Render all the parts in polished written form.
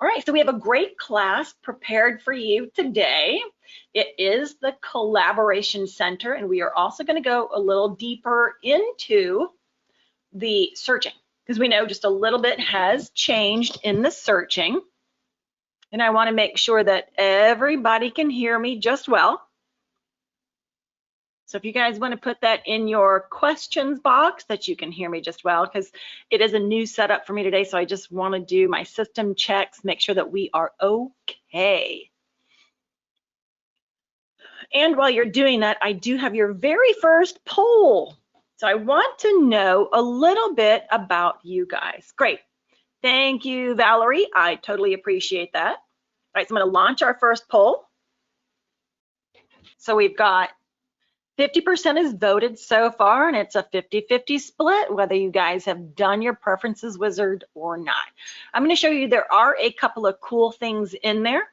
All right, so we have a great class prepared for you today. It is the Collaboration Center, and we are also going to go a little deeper into the searching because we know just a little bit has changed in the searching. And I want to make sure that everybody can hear me just well. So if you guys want to put that in your questions box that you can hear me just well, because it is a new setup for me today. So I just want to do my system checks, make sure that we are okay. And while you're doing that, I do have your very first poll. So I want to know a little bit about you guys. Great. Thank you, Valerie. I totally appreciate that. All right, so I'm going to launch our first poll. So we've got 50% is voted so far, and it's a 50-50 split, whether you guys have done your preferences wizard or not. I'm going to show you there are a couple of cool things in there.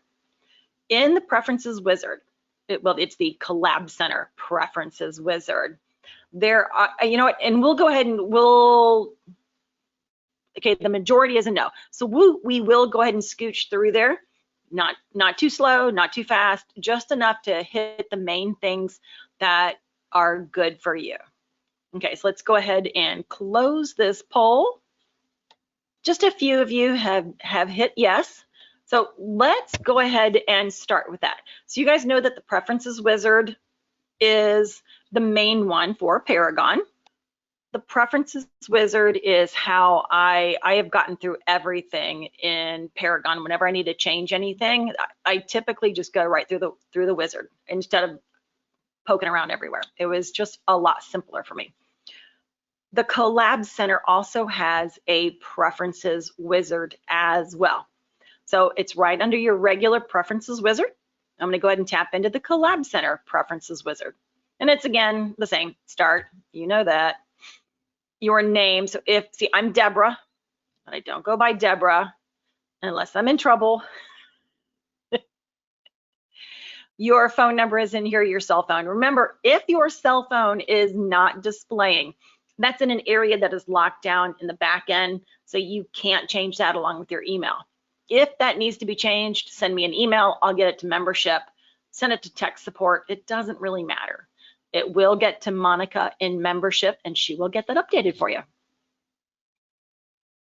In the preferences wizard, it's the Collab Center preferences wizard. There are, you know what, and we'll go ahead and okay, the majority is a no. So we will go ahead and scooch through there. Not too slow, not too fast, just enough to hit the main things that are good for you. Okay, so let's go ahead and close this poll. Just a few of you have hit yes. So let's go ahead and start with that. So you guys know that the preferences wizard is the main one for Paragon. The preferences wizard is how I have gotten through everything in Paragon. Whenever I need to change anything, I typically just go right through the wizard instead of poking around everywhere. It was just a lot simpler for me. The Collab Center also has a preferences wizard as well. So it's right under your regular preferences wizard. I'm going to go ahead and tap into the Collab Center preferences wizard. And it's again the same. Start, you know that. Your name. So see, I'm Deborah, but I don't go by Deborah unless I'm in trouble. Your phone number is in here, your cell phone. Remember, if your cell phone is not displaying, that's in an area that is locked down in the back end, so you can't change that along with your email. If that needs to be changed, send me an email. I'll get it to membership, send it to tech support. It doesn't really matter. It will get to Monica in membership, and she will get that updated for you.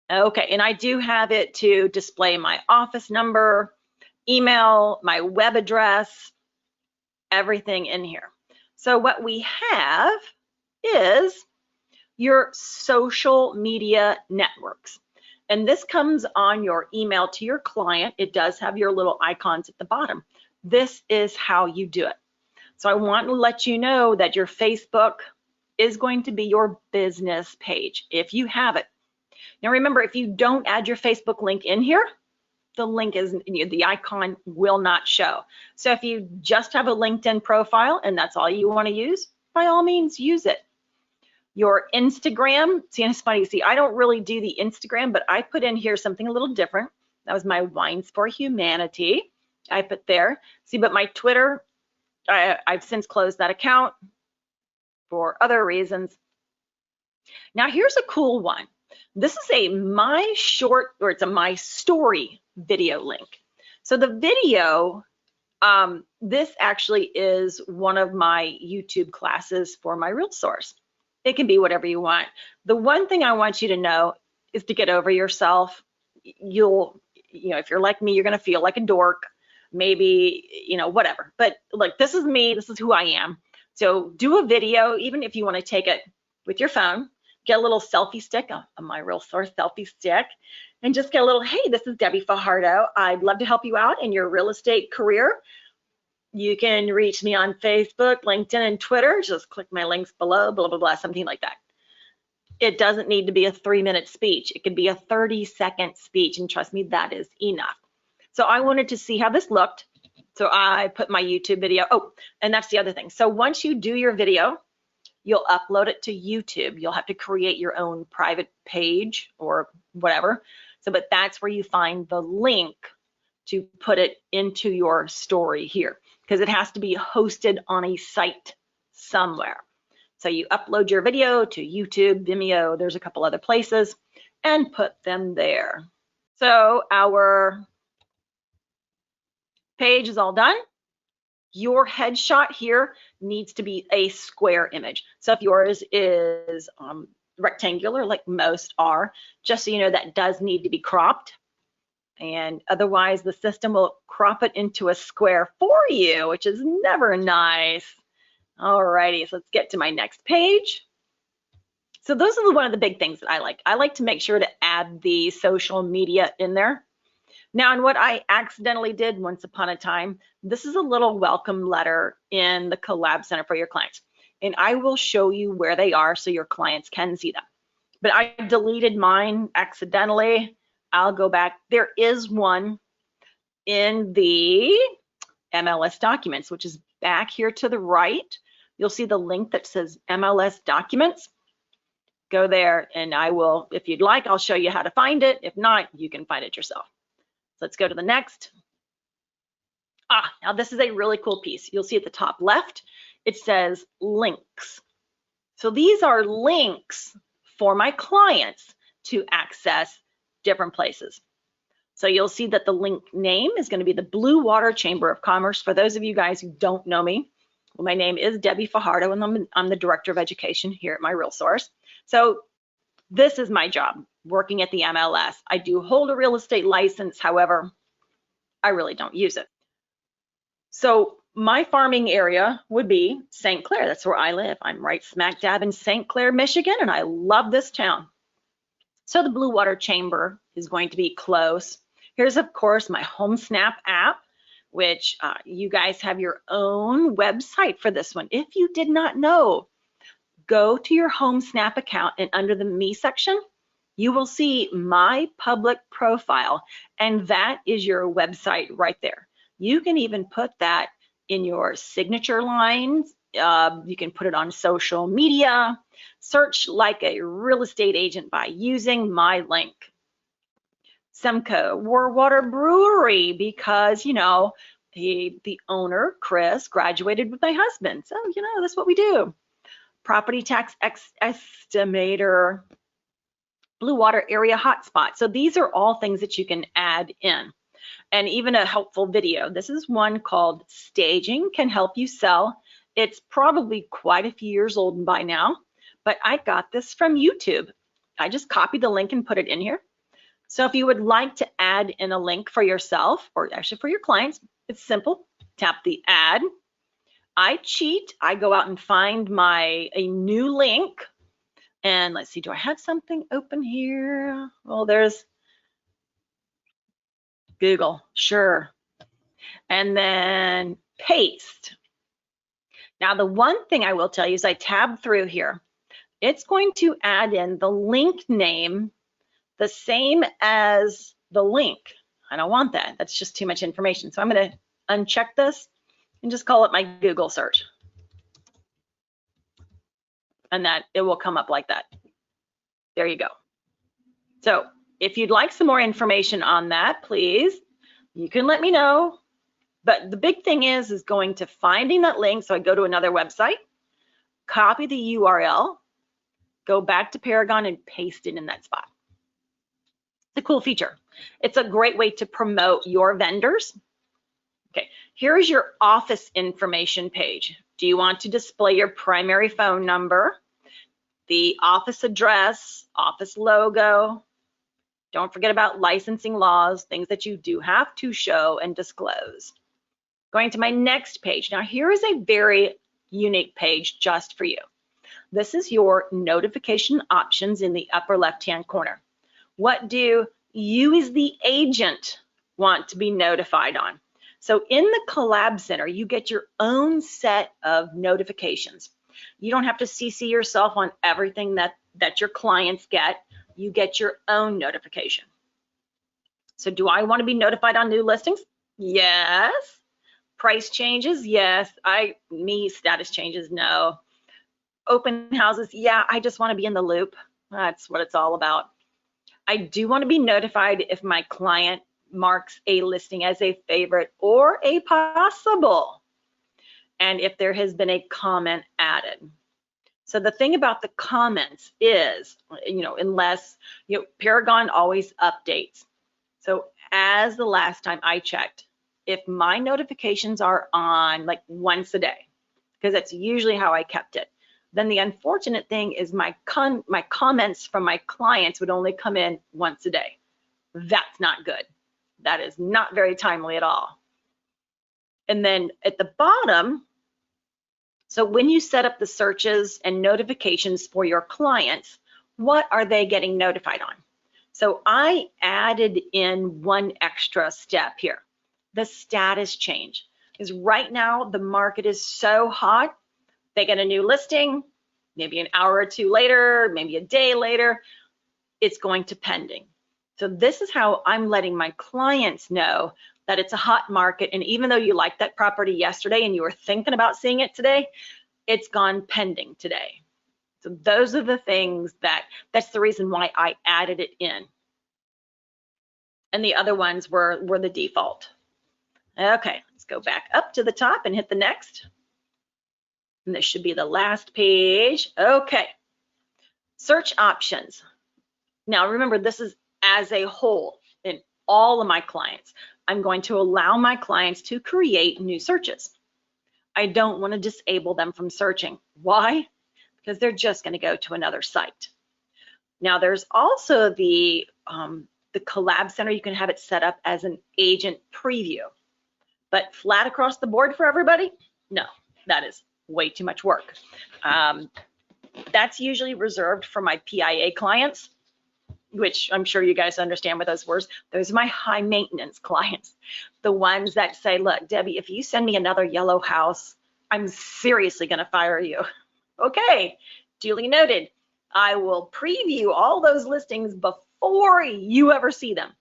Okay, and I do have it to display my office number, email, my web address, everything in here. So what we have is your social media networks. And this comes on your email to your client. It does have your little icons at the bottom. This is how you do it. So I want to let you know that your Facebook is going to be your business page if you have it. Now remember, if you don't add your Facebook link in here, the link is, the icon will not show. So if you just have a LinkedIn profile and that's all you want to use, by all means use it. Your Instagram, see, and it's funny, see, I don't really do the Instagram, but I put in here something a little different. That was my Wines for Humanity. I put there. See, but my Twitter, I've since closed that account for other reasons. Now here's a cool one. This is a my story video link. So the video, this actually is one of my YouTube classes for my Real Source. It can be whatever you want. The one thing I want you to know is to get over yourself. If you're like me, you're gonna feel like a dork, maybe, whatever. But look, this is me, this is who I am. So do a video, even if you wanna take it with your phone, get a little selfie stick, my Real Source selfie stick, and just get a little, hey, this is Debbie Fajardo. I'd love to help you out in your real estate career. You can reach me on Facebook, LinkedIn, and Twitter. Just click my links below, blah, blah, blah, something like that. It doesn't need to be a 3-minute speech. It could be a 30-second speech, and trust me, that is enough. So I wanted to see how this looked. So I put my YouTube video. Oh, and that's the other thing. So once you do your video, you'll upload it to YouTube. You'll have to create your own private page or whatever. So, but that's where you find the link to put it into your story here, because it has to be hosted on a site somewhere. So you upload your video to YouTube, Vimeo, there's a couple other places, and put them there. So our Page is all done. Your headshot here needs to be a square image. So if yours is rectangular, like most are, just so you know, that does need to be cropped. And otherwise, the system will crop it into a square for you, which is never nice. Alrighty, so let's get to my next page. So those are one of the big things that I like. I like to make sure to add the social media in there. Now, and what I accidentally did once upon a time, this is a little welcome letter in the Collab Center for your clients. And I will show you where they are so your clients can see them. But I deleted mine accidentally. I'll go back. There is one in the MLS documents, which is back here to the right. You'll see the link that says MLS documents. Go there and I will, if you'd like, I'll show you how to find it. If not, you can find it yourself. Let's go to the next. Now this is a really cool piece. You'll see at the top left, it says links. So these are links for my clients to access different places. So you'll see that the link name is going to be the Blue Water Chamber of Commerce. For those of you guys who don't know me, well, my name is Debbie Fajardo, and I'm the Director of Education here at my Real Source. So this is my job, working at the MLS. I do hold a real estate license, however, I really don't use it. So my farming area would be St. Clair. That's where I live. I'm right smack dab in St. Clair, Michigan, and I love this town. So the Blue Water Chamber is going to be close. Here's, of course, my HomeSnap app, which you guys have your own website for this one. If you did not know, go to your HomeSnap account and under the Me section, you will see my public profile, and that is your website right there. You can even put that in your signature lines. You can put it on social media. Search like a real estate agent by using my link. Semco Warwater Brewery, because, you know, the owner, Chris, graduated with my husband. So, you know, that's what we do. Property tax estimator, Blue Water Area Hotspot. So these are all things that you can add in. And even a helpful video. This is one called Staging Can Help You Sell. It's probably quite a few years old by now, but I got this from YouTube. I just copied the link and put it in here. So if you would like to add in a link for yourself, or actually for your clients, it's simple. Tap the add. I cheat. I go out and find a new link. And let's see, do I have something open here? Well, there's Google, sure. And then paste. Now, the one thing I will tell you is I tab through here. It's going to add in the link name the same as the link. I don't want that. That's just too much information. So I'm going to uncheck this and just call it my Google search. And that it will come up like that. There you go. So if you'd like some more information on that, please, you can let me know. But the big thing is going to finding that link. So I go to another website, copy the URL, go back to Paragon and paste it in that spot. It's a cool feature. It's a great way to promote your vendors. Okay, here's your office information page. Do you want to display your primary phone number, the office address, office logo? Don't forget about licensing laws, things that you do have to show and disclose. Going to my next page. Now here is a very unique page just for you. This is your notification options in the upper left-hand corner. What do you as the agent want to be notified on? So in the Collab Center, you get your own set of notifications. You don't have to CC yourself on everything that your clients get. You get your own notification. So do I want to be notified on new listings? Yes. Price changes? Yes. Status changes? No. Open houses? Yeah, I just want to be in the loop. That's what it's all about. I do want to be notified if my client marks a listing as a favorite or a possible, and if there has been a comment added. So the thing about the comments is, unless, Paragon always updates. So as the last time I checked, if my notifications are on like once a day, because that's usually how I kept it, then the unfortunate thing is my comments from my clients would only come in once a day. That's not good. That is not very timely at all. And then at the bottom, so when you set up the searches and notifications for your clients, what are they getting notified on? So I added in one extra step here, the status change. Because right now the market is so hot, they get a new listing, maybe an hour or two later, maybe a day later, it's going to pending. So this is how I'm letting my clients know that it's a hot market, and even though you liked that property yesterday and you were thinking about seeing it today, it's gone pending today. So those are the things that's the reason why I added it in. And the other ones were the default. Okay, let's go back up to the top and hit the next. And this should be the last page. Okay, search options. Now remember, this is as a whole in all of my clients. I'm going to allow my clients to create new searches. I don't want to disable them from searching. Why? Because they're just going to go to another site. Now there's also the Collab Center. You can have it set up as an agent preview, but flat across the board for everybody? No, that is way too much work. That's usually reserved for my PIA clients, which I'm sure you guys understand what those words. Those are my high maintenance clients, the ones that say, look, Debbie, if you send me another yellow house, I'm seriously going to fire you. Okay, duly noted. I will preview all those listings before you ever see them.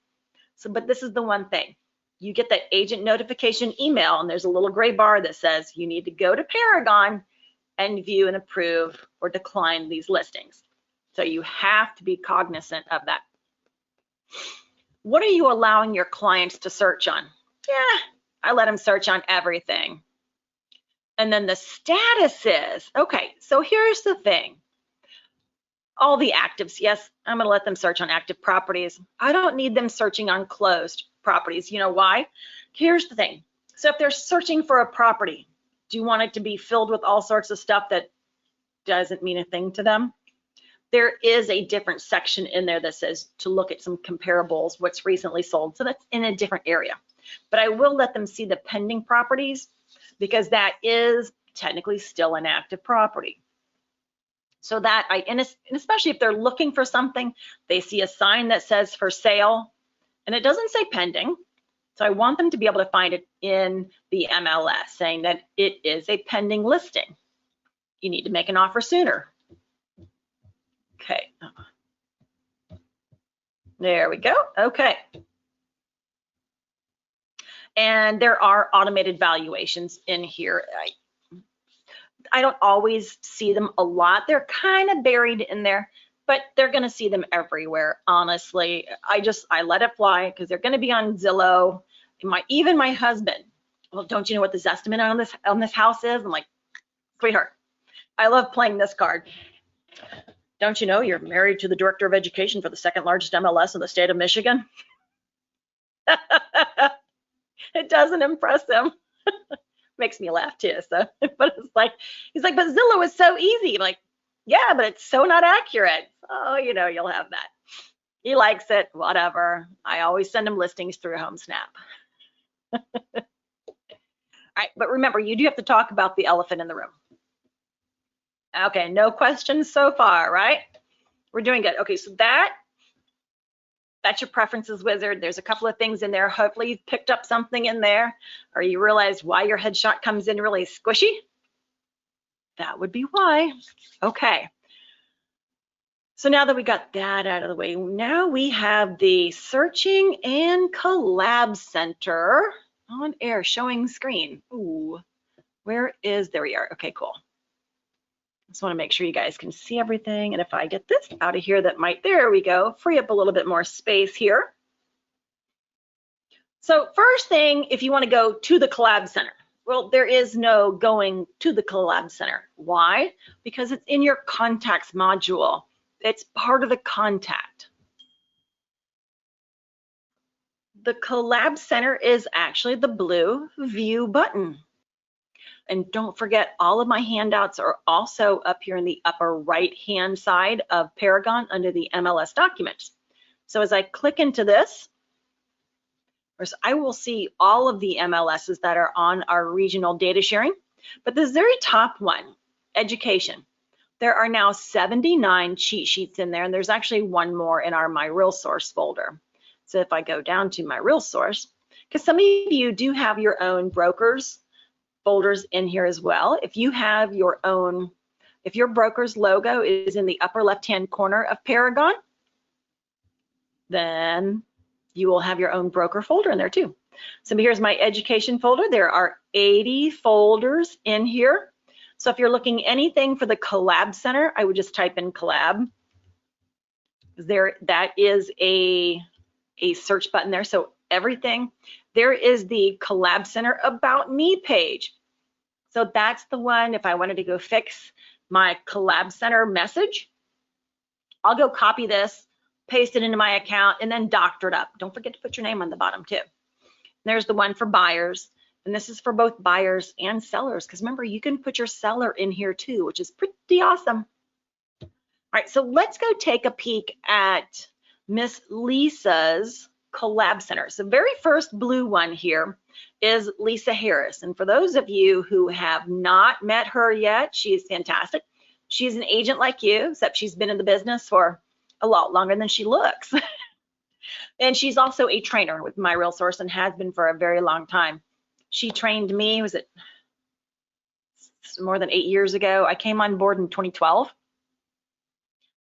So, but this is the one thing. You get that agent notification email, and there's a little gray bar that says you need to go to Paragon and view and approve or decline these listings. So you have to be cognizant of that. What are you allowing your clients to search on? Yeah, I let them search on everything. And then the status is, okay, so here's the thing. All the actives, yes, I'm gonna let them search on active properties. I don't need them searching on closed properties. You know why? Here's the thing. So if they're searching for a property, do you want it to be filled with all sorts of stuff that doesn't mean a thing to them? There is a different section in there that says to look at some comparables, what's recently sold. So that's in a different area. But I will let them see the pending properties because that is technically still an active property. So that and especially if they're looking for something, they see a sign that says for sale and it doesn't say pending. So I want them to be able to find it in the MLS saying that it is a pending listing. You need to make an offer sooner. Okay, there we go. Okay. And there are automated valuations in here. I don't always see them a lot. They're kind of buried in there, but they're going to see them everywhere. Honestly, I let it fly because they're going to be on Zillow. Even my husband, well, don't you know what this estimate on this house is? I'm like, sweetheart, I love playing this card. Don't you know you're married to the director of education for the second largest MLS in the state of Michigan? It doesn't impress him. Makes me laugh too. So, but it's like, he's like, but Zillow is so easy. I'm like, yeah, but it's so not accurate. Oh, you know, you'll have that. He likes it, whatever. I always send him listings through HomeSnap. All right, but remember, you do have to talk about the elephant in the room. Okay, no questions so far, right? We're doing good. Okay, so that's your preferences wizard. There's a couple of things in there. Hopefully you've picked up something in there or you realize why your headshot comes in really squishy. That would be why. Okay. So now that we got that out of the way, now we have the searching and collab center on air showing screen. Ooh, there we are. Okay, cool. Just want to make sure you guys can see everything. And if I get this out of here, there we go, free up a little bit more space here. So first thing, if you want to go to the Collab Center, well, there is no going to the Collab Center. Why? Because it's in your contacts module. It's part of the contact. The Collab Center is actually the blue View button. And don't forget, all of my handouts are also up here in the upper right-hand side of Paragon under the MLS documents. So as I click into this, I will see all of the MLSs that are on our regional data sharing. But this very top one, education, there are now 79 cheat sheets in there, and there's actually one more in our My Real Source folder. So if I go down to My Real Source, because some of you do have your own brokers folders in here as well. If you have your own, if your broker's logo is in the upper left-hand corner of Paragon, then you will have your own broker folder in there too. So here's my education folder. There are 80 folders in here. So if you're looking anything for the Collab Center, I would just type in Collab. That is a search button there. So everything, there is the Collab Center About Me page. So that's the one, if I wanted to go fix my Collab Center message, I'll go copy this, paste it into my account, and then doctor it up. Don't forget to put your name on the bottom too. There's the one for buyers, and this is for both buyers and sellers, because remember, you can put your seller in here too, which is pretty awesome. All right, so let's go take a peek at Miss Lisa's Collab Center. So very first blue one here is Lisa Harris. And for those of you who have not met her yet, she is fantastic. She's an agent like you, except she's been in the business for a lot longer than she looks. And she's also a trainer with My Real Source and has been for a very long time. She trained me, was it more than 8 years ago? I came on board in 2012.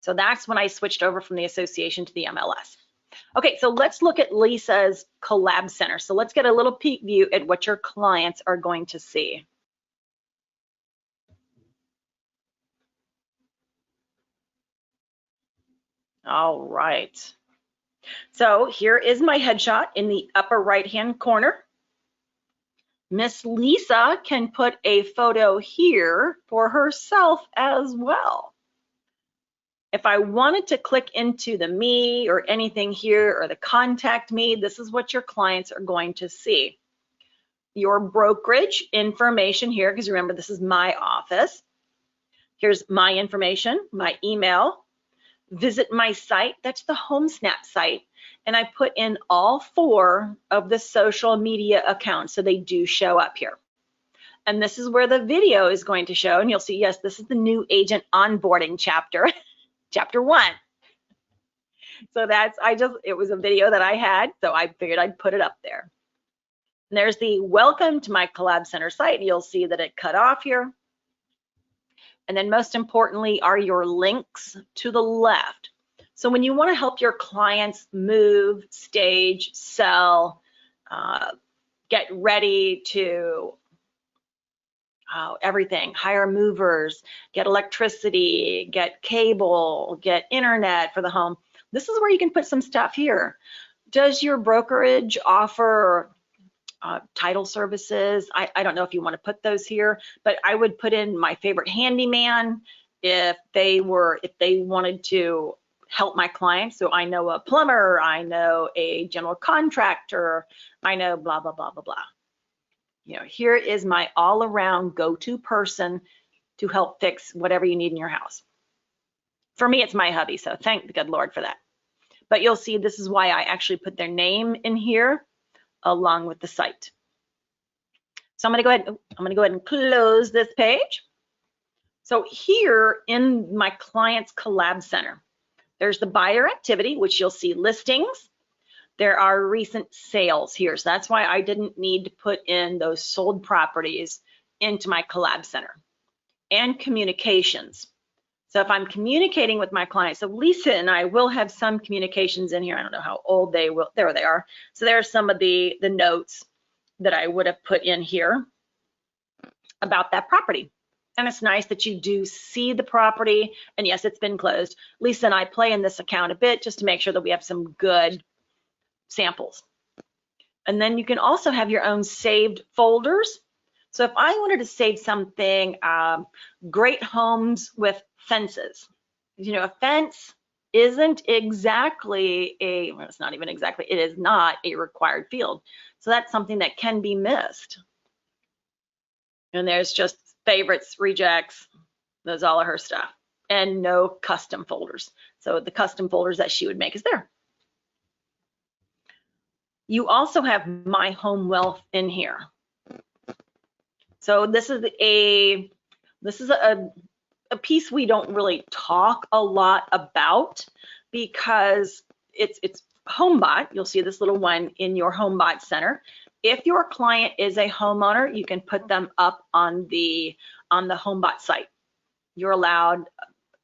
So that's when I switched over from the association to the MLS. Okay, so let's look at Lisa's Collab Center. So let's get a little peek view at what your clients are going to see. All right. So here is my headshot in the upper right-hand corner. Miss Lisa can put a photo here for herself as well. If I wanted to click into the me or anything here or the contact me, this is what your clients are going to see. Your brokerage information here, because remember, this is my office. Here's my information, my email. Visit my site, that's the HomeSnap site. And I put in all 4 of the social media accounts, so they do show up here. And this is where the video is going to show, and you'll see, yes, this is the new agent onboarding chapter. Chapter 1. So it was a video that I had, so I figured I'd put it up there. And there's the welcome to my Collab Center site. You'll see that it cut off here. And then most importantly are your links to the left. So when you want to help your clients move, stage, sell, get ready to everything, hire movers, get electricity, get cable, get internet for the home. This is where you can put some stuff here. Does your brokerage offer title services? I don't know if you want to put those here, but I would put in my favorite handyman if they wanted to help my clients. So I know a plumber, I know a general contractor, I know blah, blah, blah, blah, blah. You know, here is my all-around go-to person to help fix whatever you need in your house. For me, it's my hubby, so thank the good Lord for that. But you'll see this is why I actually put their name in here along with the site. So I'm gonna go ahead and close this page. So here in my client's Collab Center, there's the buyer activity, which you'll see listings. There are recent sales here. So that's why I didn't need to put in those sold properties into my Collab Center. And communications. So if I'm communicating with my clients, so Lisa and I will have some communications in here. I don't know how old they will, there they are. So there are some of the notes that I would have put in here about that property. And it's nice that you do see the property. And yes, it's been closed. Lisa and I play in this account a bit just to make sure that we have some good samples. And then you can also have your own saved folders. So if I wanted to save something, great homes with fences, you know, a fence isn't exactly well, it's not even exactly, it is not a required field. So that's something that can be missed. And there's just favorites, rejects, there's all of her stuff, and no custom folders. So the custom folders that she would make is there. You also have My Home Wealth in here. So this is a piece we don't really talk a lot about because it's HomeBot. You'll see this little one in your HomeBot center. If your client is a homeowner, you can put them up on the HomeBot site. You're allowed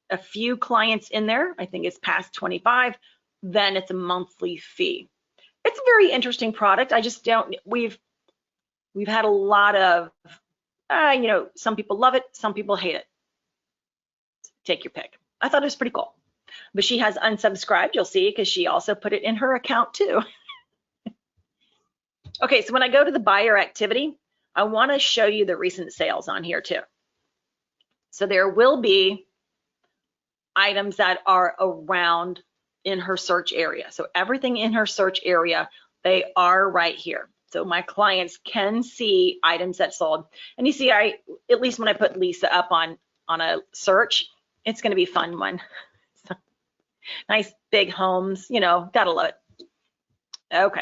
a few clients in there. I think it's past 25. Then it's a monthly fee. It's a very interesting product. I just don't. We've had a lot of some people love it, some people hate it. Take your pick. I thought it was pretty cool. But she has unsubscribed, you'll see, because she also put it in her account too. Okay, so when I go to the buyer activity, I want to show you the recent sales on here too. So there will be items that are around in her search area. So everything in her search area, they are right here. So my clients can see items that sold. And you see, at least when I put Lisa up on a search, it's going to be a fun one. So, nice big homes, gotta love it. Okay.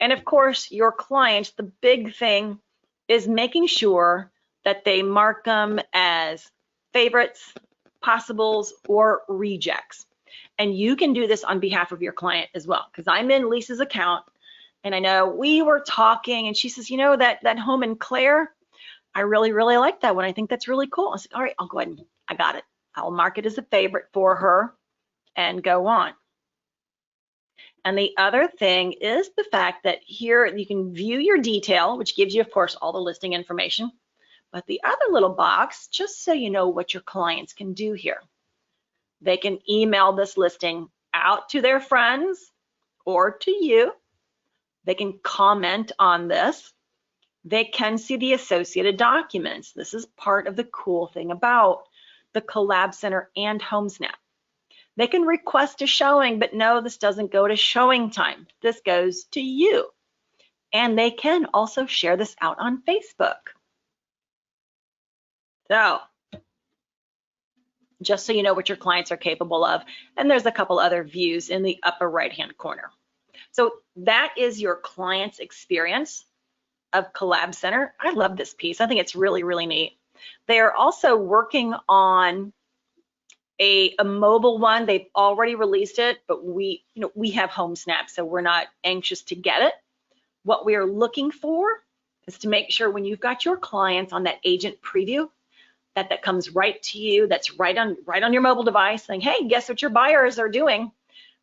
And of course, your clients, the big thing is making sure that they mark them as favorites, possibles, or rejects. And you can do this on behalf of your client as well, because I'm in Lisa's account. And I know we were talking and she says, that home in Claire, I really, really like that one. I think that's really cool. I said, all right, I'll go ahead and I got it. I'll mark it as a favorite for her and go on. And the other thing is the fact that here you can view your detail, which gives you, of course, all the listing information. But the other little box, just so you know what your clients can do here. They can email this listing out to their friends or to you. They can comment on this. They can see the associated documents. This is part of the cool thing about the Collab Center and HomeSnap. They can request a showing, but no, this doesn't go to showing time. This goes to you. And they can also share this out on Facebook. So, just so you know what your clients are capable of. And there's a couple other views in the upper right-hand corner. So that is your client's experience of Collab Center. I love this piece. I think it's really, really neat. They are also working on a mobile one. They've already released it, but we have HomeSnap, so we're not anxious to get it. What we are looking for is to make sure when you've got your clients on that agent preview, that comes right to you, that's right on your mobile device saying, hey, guess what your buyers are doing?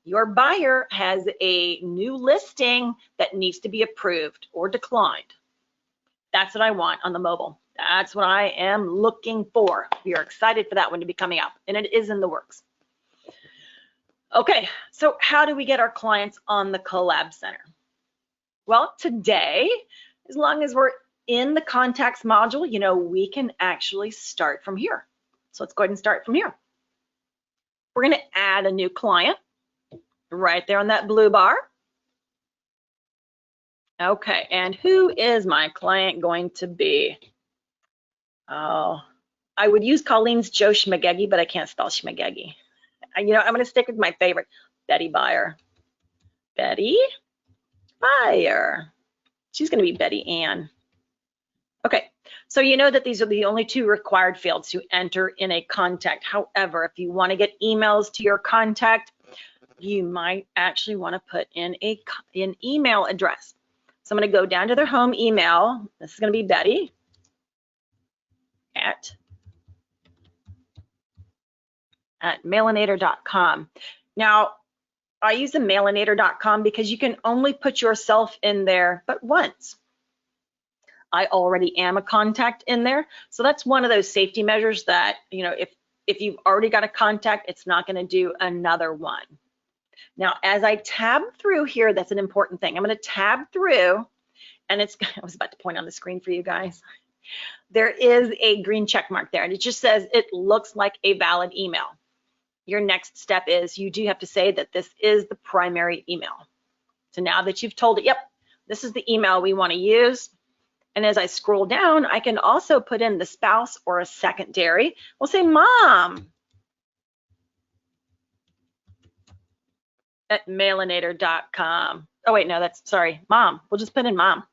Your buyer has a new listing that needs to be approved or declined. That's what I want on the mobile. That's what I am looking for. We are excited for that one to be coming out, and it is in the works. Okay, so how do we get our clients on the Collab Center? Well, today, as long as we're in the contacts module, we can actually start from here. So let's go ahead and start from here. We're going to add a new client right there on that blue bar. Okay, and who is my client going to be? Oh, I would use Colleen's Joe Schmagegi, but I can't spell Schmagegi. I'm going to stick with my favorite, Betty Buyer. Betty Buyer. She's going to be Betty Ann. Okay, so you know that these are the only two required fields to enter in a contact. However, if you want to get emails to your contact, you might actually want to put in an email address. So I'm going to go down to their home email. This is going to be Betty at mailinator.com. Now, I use the mailinator.com because you can only put yourself in there but once. I already am a contact in there. So that's one of those safety measures that, if you've already got a contact, it's not going to do another one. Now, as I tab through here, that's an important thing. I'm going to tab through, and I was about to point on the screen for you guys. There is a green check mark there, and it just says it looks like a valid email. your next step is you do have to say that this is the primary email. So now that you've told it, yep, this is the email we want to use. And as I scroll down, I can also put in the spouse or a secondary. We'll say mom@mailinator.com. Oh wait, no, that's, sorry, mom. We'll just put in mom.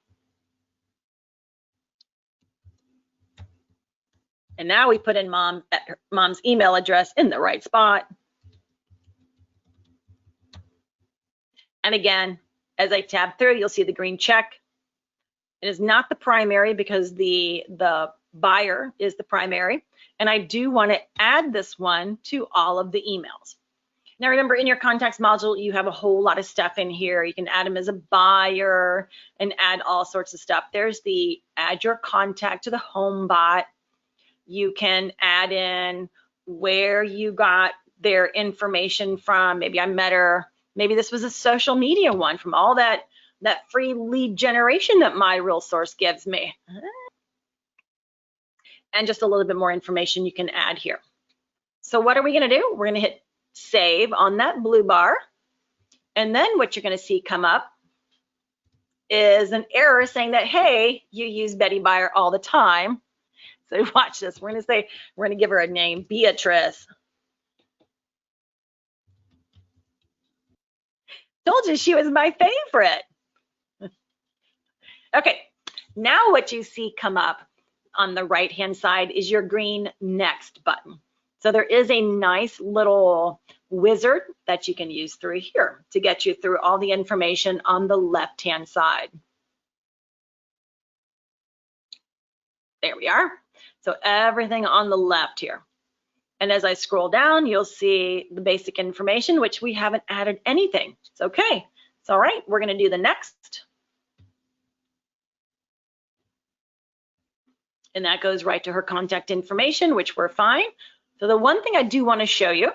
And now we put in mom's email address in the right spot. And again, as I tab through, you'll see the green check. It is not the primary because the buyer is the primary. And I do want to add this one to all of the emails. Now remember, in your contacts module, you have a whole lot of stuff in here. You can add them as a buyer and add all sorts of stuff. There's the add your contact to the home bot. You can add in where you got their information from. Maybe I met her. Maybe this was a social media one from all that free lead generation that my real source gives me. And just a little bit more information you can add here. So what are we going to do? We're going to hit save on that blue bar. And then what you're going to see come up is an error saying that, hey, you use Betty Buyer all the time. So watch this. We're going to give her a name, Beatrice. Told you she was my favorite. Okay, now what you see come up on the right-hand side is your green next button. So there is a nice little wizard that you can use through here to get you through all the information on the left-hand side. There we are. So everything on the left here. And as I scroll down, you'll see the basic information, which we haven't added anything. It's okay. It's all right. We're going to do the next. And that goes right to her contact information, which we're fine. So the one thing I do want to show you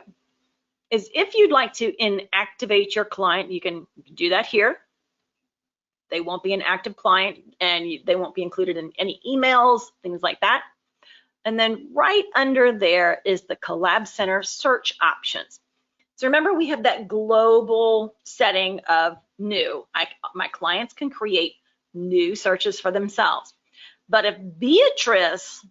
is if you'd like to inactivate your client, you can do that here. They won't be an active client and they won't be included in any emails, things like that. And then right under there is the Collab Center search options. So remember, we have that global setting of new. My clients can create new searches for themselves. But if Beatrice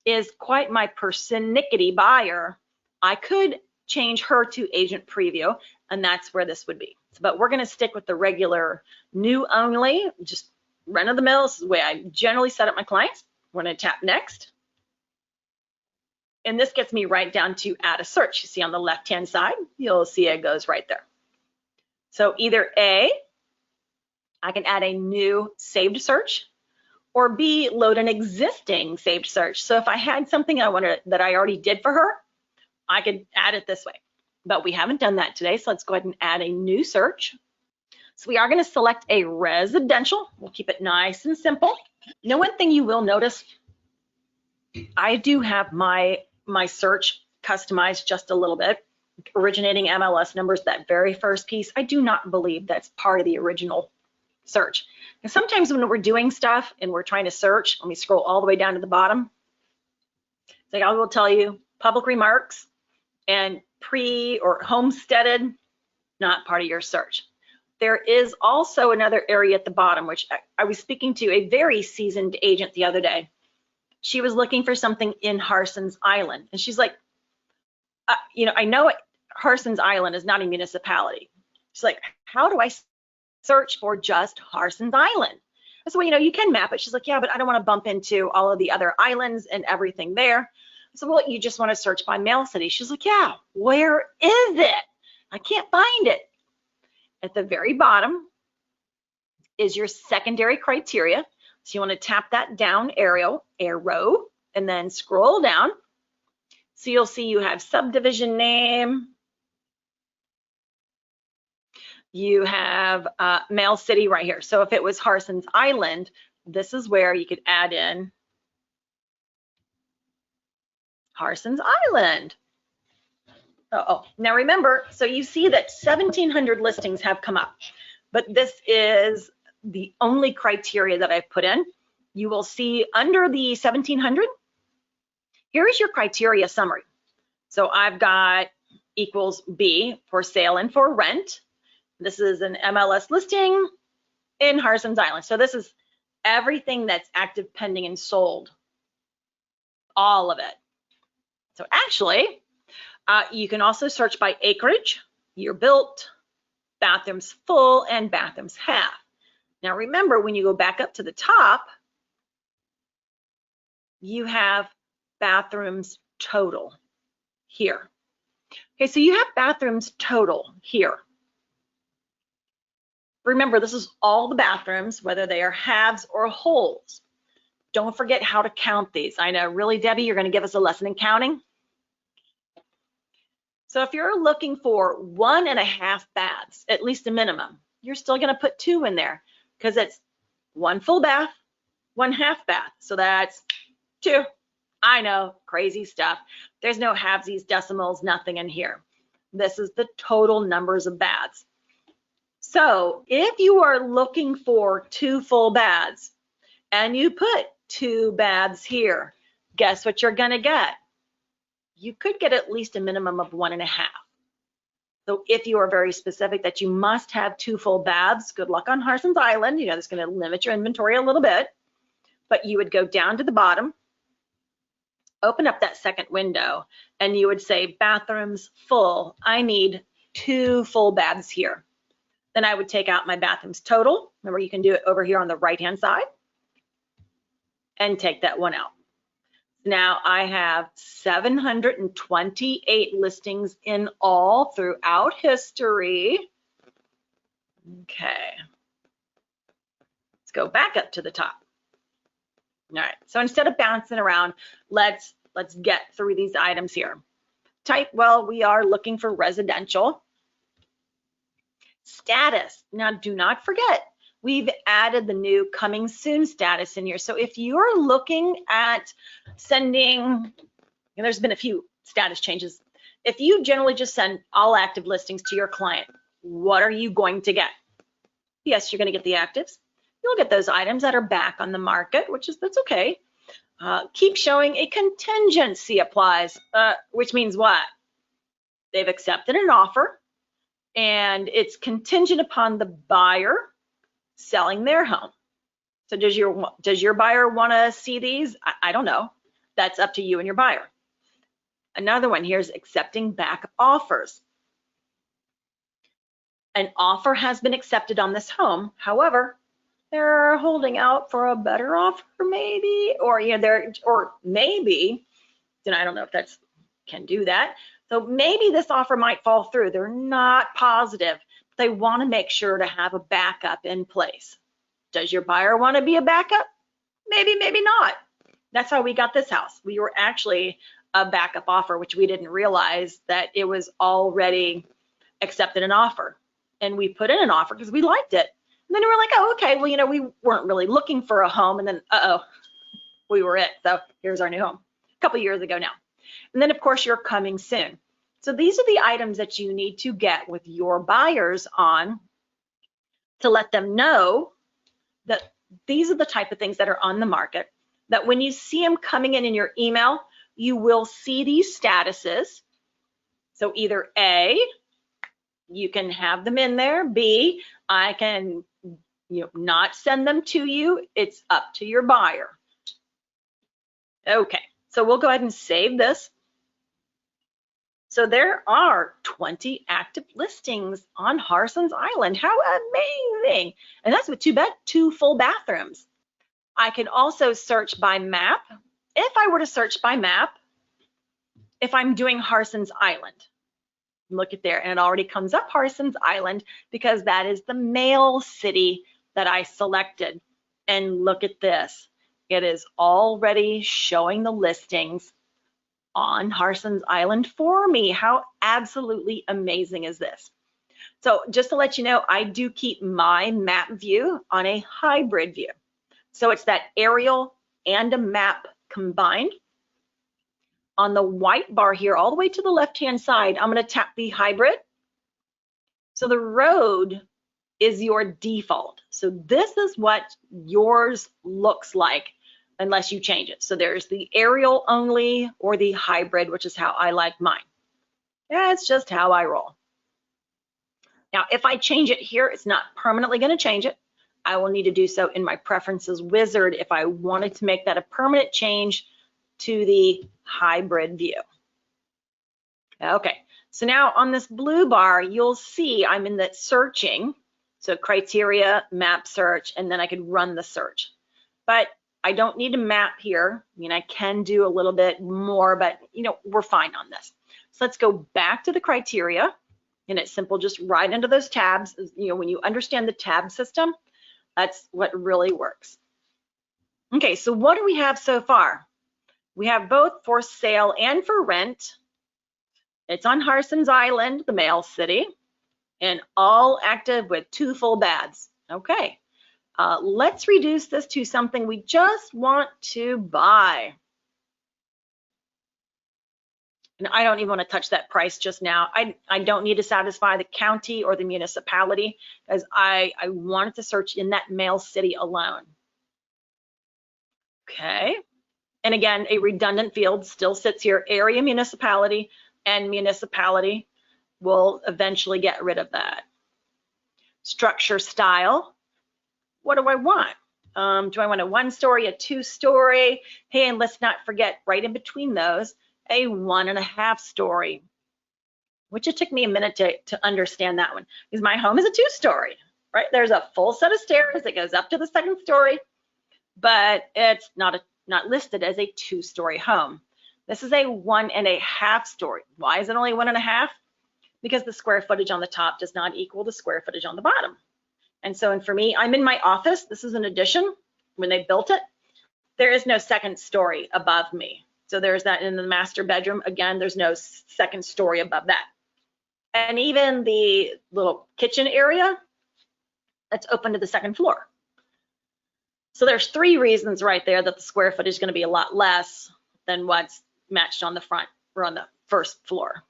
is quite my persnickety buyer, I could change her to agent preview, and that's where this would be. But we're going to stick with the regular new only, just run of the mill. This is the way I generally set up my clients. We're going to tap next. And this gets me right down to add a search. You see on the left-hand side, you'll see it goes right there. So either A, I can add a new saved search, or B, load an existing saved search. So if I had something that I already did for her, I could add it this way. But we haven't done that today, so let's go ahead and add a new search. So we are going to select a residential. We'll keep it nice and simple. Now, one thing you will notice, I do have my search customized just a little bit. Originating MLS numbers, that very first piece, I do not believe that's part of the original search. And sometimes when we're doing stuff and we're trying to search, let me scroll all the way down to the bottom. It's like I will tell you, public remarks and pre or homesteaded, not part of your search. There is also another area at the bottom, which I was speaking to a very seasoned agent the other day. She was looking for something in Harson's Island. And she's like, I know Harson's Island is not a municipality. She's like, how do I search for just Harson's Island? I said, well, you can map it. She's like, yeah, but I don't want to bump into all of the other islands and everything there. I said, well, you just want to search by mail city. She's like, yeah, where is it? I can't find it. At the very bottom is your secondary criteria. So you want to tap that down arrow, and then scroll down. So you'll see you have subdivision name. You have mail city right here. So if it was Harson's Island, this is where you could add in Harson's Island. Now remember, so you see that 1,700 listings have come up, but this is the only criteria that I've put in. You will see under the 1,700, here is your criteria summary. So I've got equals B, for sale and for rent. This is an MLS listing in Harson's Island. So this is everything that's active, pending, and sold. All of it. So actually, you can also search by acreage, year built, bathrooms full, and bathrooms half. Now remember, when you go back up to the top, you have bathrooms total here. Okay, so you have bathrooms total here. Remember, this is all the bathrooms, whether they are halves or wholes. Don't forget how to count these. I know, really, Debbie, you're going to give us a lesson in counting? So if you're looking for 1.5 baths, at least a minimum, you're still going to put 2 in there because it's 1 full bath, 1 half bath. So that's 2. I know, crazy stuff. There's no halvesies, decimals, nothing in here. This is the total numbers of baths. So if you are looking for 2 full baths and you put 2 baths here, guess what you're going to get? You could get at least a minimum of 1.5. So if you are very specific that you must have 2 full baths, good luck on Harson's Island. You know, that's going to limit your inventory a little bit. But you would go down to the bottom, open up that second window, and you would say bathrooms full. I need 2 full baths here. Then I would take out my bathrooms total. Remember, you can do it over here on the right-hand side and take that one out. Now I have 728 listings in all throughout history. Okay. Let's go back up to the top. All right, so instead of bouncing around, let's get through these items here. Type, well, we are looking for residential. Status, now do not forget, we've added the new coming soon status in here. So if you're looking at sending, and there's been a few status changes, if you generally just send all active listings to your client, what are you going to get? Yes, you're going to get the actives. You'll get those items that are back on the market, that's okay. Keep showing a contingency applies, which means what? They've accepted an offer and it's contingent upon the buyer selling their home. So does your buyer want to see these? I don't know. That's up to you and your buyer. Another one here's accepting back offers. An offer has been accepted on this home. However, they're holding out for a better offer, maybe, or maybe, and I don't know if that's can do that. So maybe this offer might fall through. They're not positive. They want to make sure to have a backup in place. Does your buyer want to be a backup? Maybe, maybe not. That's how we got this house. We were actually a backup offer, which we didn't realize that it was already accepted an offer. And we put in an offer because we liked it. And then we were like, oh, okay, well, we weren't really looking for a home. And then, we were it. So here's our new home a couple years ago now. And then, of course, you're coming soon. So these are the items that you need to get with your buyers on to let them know that these are the type of things that are on the market, that when you see them coming in your email, you will see these statuses. So either A, you can have them in there. B, I can not send them to you. It's up to your buyer. Okay, so we'll go ahead and save this. So there are 20 active listings on Harson's Island. How amazing. And that's with 2 full bathrooms. I can also search by map. If I were to search by map, if I'm doing Harson's Island, look at there, and it already comes up Harson's Island because that is the mail city that I selected. And look at this. It is already showing the listings on Harson's Island for me. How absolutely amazing is this? So just to let you know, I do keep my map view on a hybrid view. So it's that aerial and a map combined. On the white bar here, all the way to the left-hand side, I'm going to tap the hybrid. So the road is your default. So this is what yours looks like unless you change it. So there's the aerial only or the hybrid, which is how I like mine. That's just how I roll. Now, if I change it here, it's not permanently going to change it. I will need to do so in my preferences wizard if I wanted to make that a permanent change to the hybrid view. Okay, so now on this blue bar, you'll see I'm in the searching. So criteria, map search, and then I could run the search. But I don't need to map here. I mean, I can do a little bit more, but you know, we're fine on this. So let's go back to the criteria, and it's simple, just right into those tabs. You know, when you understand the tab system, that's what really works. Okay, so what do we have so far? We have both for sale and for rent. It's on Harson's Island, the Mail City, and all active with 2 full baths. Okay, let's reduce this to something we just want to buy. And I don't even want to touch that price just now. I don't need to satisfy the county or the municipality because I wanted to search in that Mail City alone. Okay, and again, a redundant field still sits here, area municipality, and municipality will eventually get rid of that. Structure style, what do I want? Do I want a 1-story, a 2-story? Hey, and let's not forget right in between those, a 1.5-story, which it took me a minute to understand that one because my home is a 2-story, right? There's a full set of stairs that goes up to the 2nd story, but it's not listed as a 2-story home. This is a 1.5-story. Why is it only 1.5? Because the square footage on the top does not equal the square footage on the bottom. And so, and for me, I'm in my office. This is an addition. When they built it, there is no 2nd story above me. So there's that in the master bedroom. Again, there's no 2nd story above that. And even the little kitchen area, that's open to the 2nd floor. So there's 3 reasons right there that the square footage is going to be a lot less than what's matched on the front or on the 1st floor.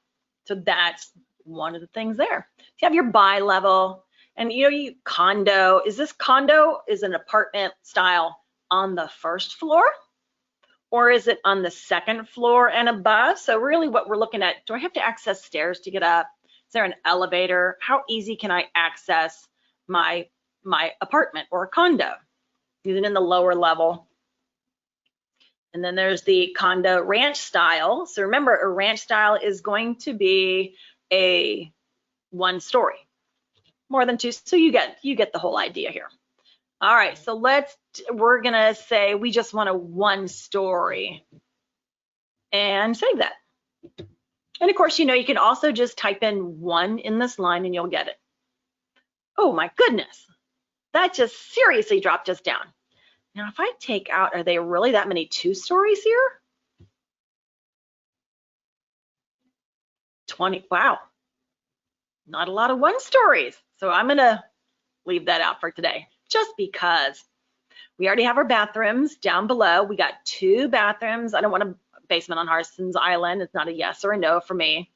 So that's one of the things there. You have your bi-level, and you know, condo. Is this condo is an apartment style on the 1st floor, or is it on the 2nd floor and above? So really what we're looking at, do I have to access stairs to get up? Is there an elevator? How easy can I access my apartment or condo? Is it in the lower level? And then there's the condo ranch style. So remember, a ranch style is going to be a 1-story, more than 2. So you get the whole idea here. All right, so we're gonna say we just want a 1-story and save that. And of course, you know, you can also just type in 1 in this line and you'll get it. Oh my goodness, that just seriously dropped us down. Now, if I take out, are there really that many 2-stories here? 20, wow. Not a lot of 1-stories. So I'm gonna leave that out for today, just because we already have our bathrooms down below. We got 2 bathrooms. I don't want a basement on Harson's Island. It's not a yes or a no for me.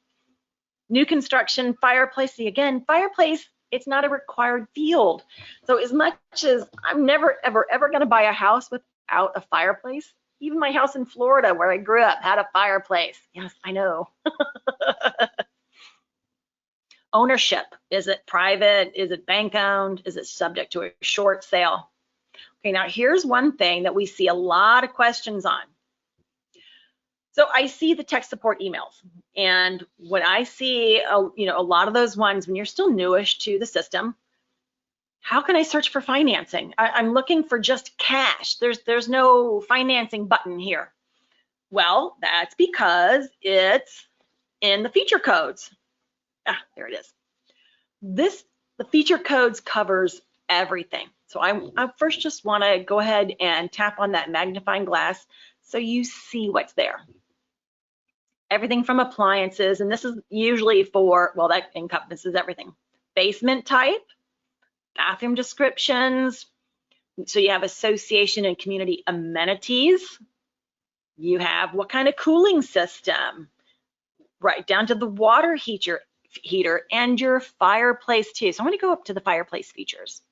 New construction, fireplace. See, again, fireplace, it's not a required field. So as much as I'm never, ever going to buy a house without a fireplace, even my house in Florida where I grew up had a fireplace. Yes, I know. Ownership, is it private? Is it bank owned? Is it subject to a short sale? Okay, now here's one thing that we see a lot of questions on. So I see the tech support emails, and when I see you know, a lot of those ones when you're still newish to the system, how can I search for financing? I'm looking for just cash. There's no financing button here. Well, that's because it's in the feature codes. Ah, there it is. The feature codes covers everything. So I first just want to go ahead and tap on that magnifying glass so you see what's there. Everything from appliances, and this is usually for, well, that encompasses everything. Basement type, bathroom descriptions. So you have association and community amenities. You have what kind of cooling system, right down to the water heater and your fireplace too. So I'm going to go up to the fireplace features.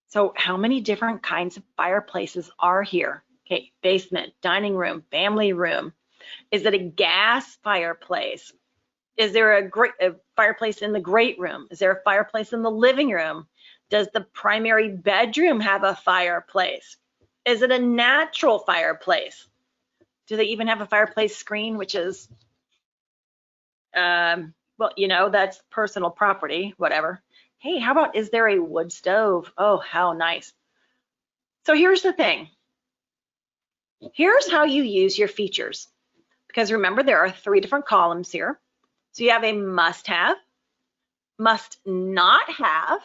So how many different kinds of fireplaces are here? Okay, basement, dining room, family room. Is it a gas fireplace? Is there a fireplace in the great room? Is there a fireplace in the living room? Does the primary bedroom have a fireplace? Is it a natural fireplace? Do they even have a fireplace screen, which is, well, you know, that's personal property, whatever. Hey, how about, is there a wood stove? Oh, how nice. So here's the thing. Here's how you use your features. Because remember, there are 3 different columns here. So you have a must have, must not have,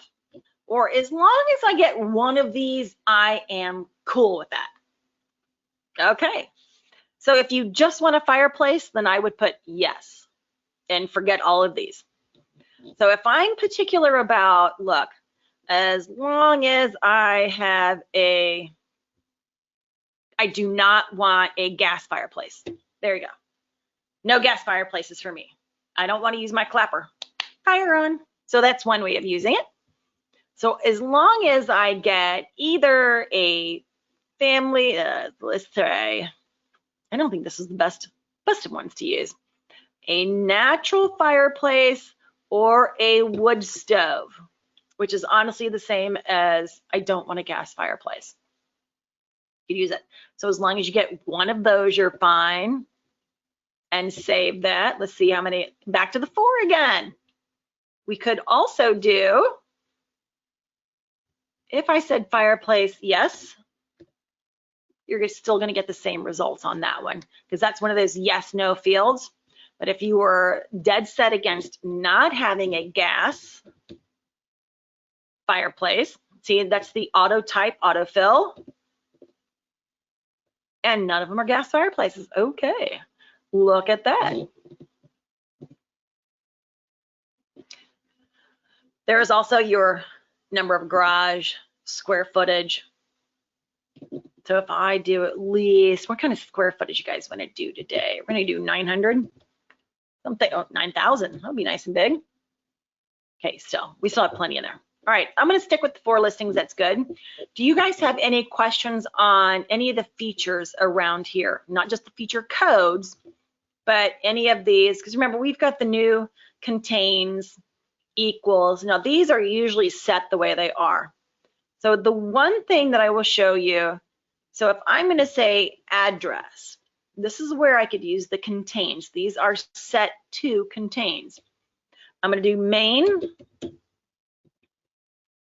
or as long as I get one of these, I am cool with that. Okay. So if you just want a fireplace, then I would put yes and forget all of these. So if I'm particular about, look, as long as I have I do not want a gas fireplace. There you go. No gas fireplaces for me. I don't want to use my clapper. Fire on. So that's one way of using it. So as long as I get either a family, let's say, I don't think this is the best of ones to use, a natural fireplace or a wood stove, which is honestly the same as I don't want a gas fireplace. You use it. So as long as you get one of those, you're fine. And save that. Let's see how many, back to the 4 again. We could also do, if I said fireplace, yes, you're still going to get the same results on that one, because that's one of those yes, no fields. But if you were dead set against not having a gas fireplace, see, that's the auto type, autofill, and none of them are gas fireplaces. Okay, look at that. There is also your number of garage, square footage. So if I do at least, what kind of square footage you guys want to do today? We're going to do 900, something, oh, 9,000. That'll be nice and big. Okay, we still have plenty in there. All right, I'm going to stick with the 4 listings. That's good. Do you guys have any questions on any of the features around here? Not just the feature codes, but any of these, because remember, we've got the new contains, equals. Now, these are usually set the way they are. So the one thing that I will show you, so if I'm going to say address, this is where I could use the contains. These are set to contains. I'm going to do main.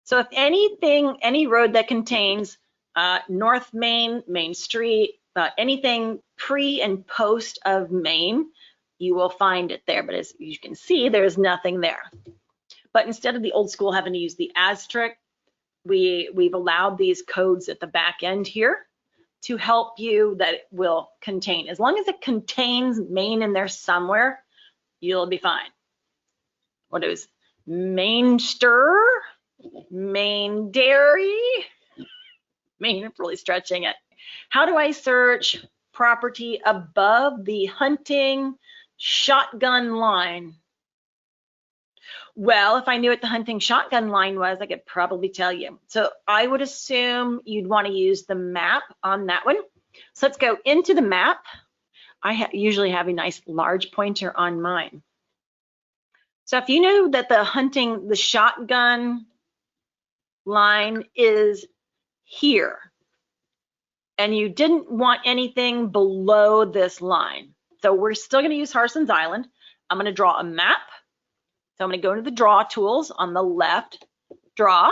So if anything, any road that contains North Main, Main Street, anything pre and post of Main, you will find it there. But as you can see, there's nothing there. But instead of the old school having to use the asterisk, we've allowed these codes at the back end here to help you that it will contain. As long as it contains Main in there somewhere, you'll be fine. What is Mainster, Main Dairy, Main, I'm really stretching it. How do I search property above the hunting shotgun line? Well, if I knew what the hunting shotgun line was, I could probably tell you. So I would assume you'd want to use the map on that one. So let's go into the map. I usually have a nice large pointer on mine. So if you know that the shotgun line is here, and you didn't want anything below this line, so we're still going to use Harson's Island. I'm going to draw a map. So I'm going to go into the draw tools on the left, draw,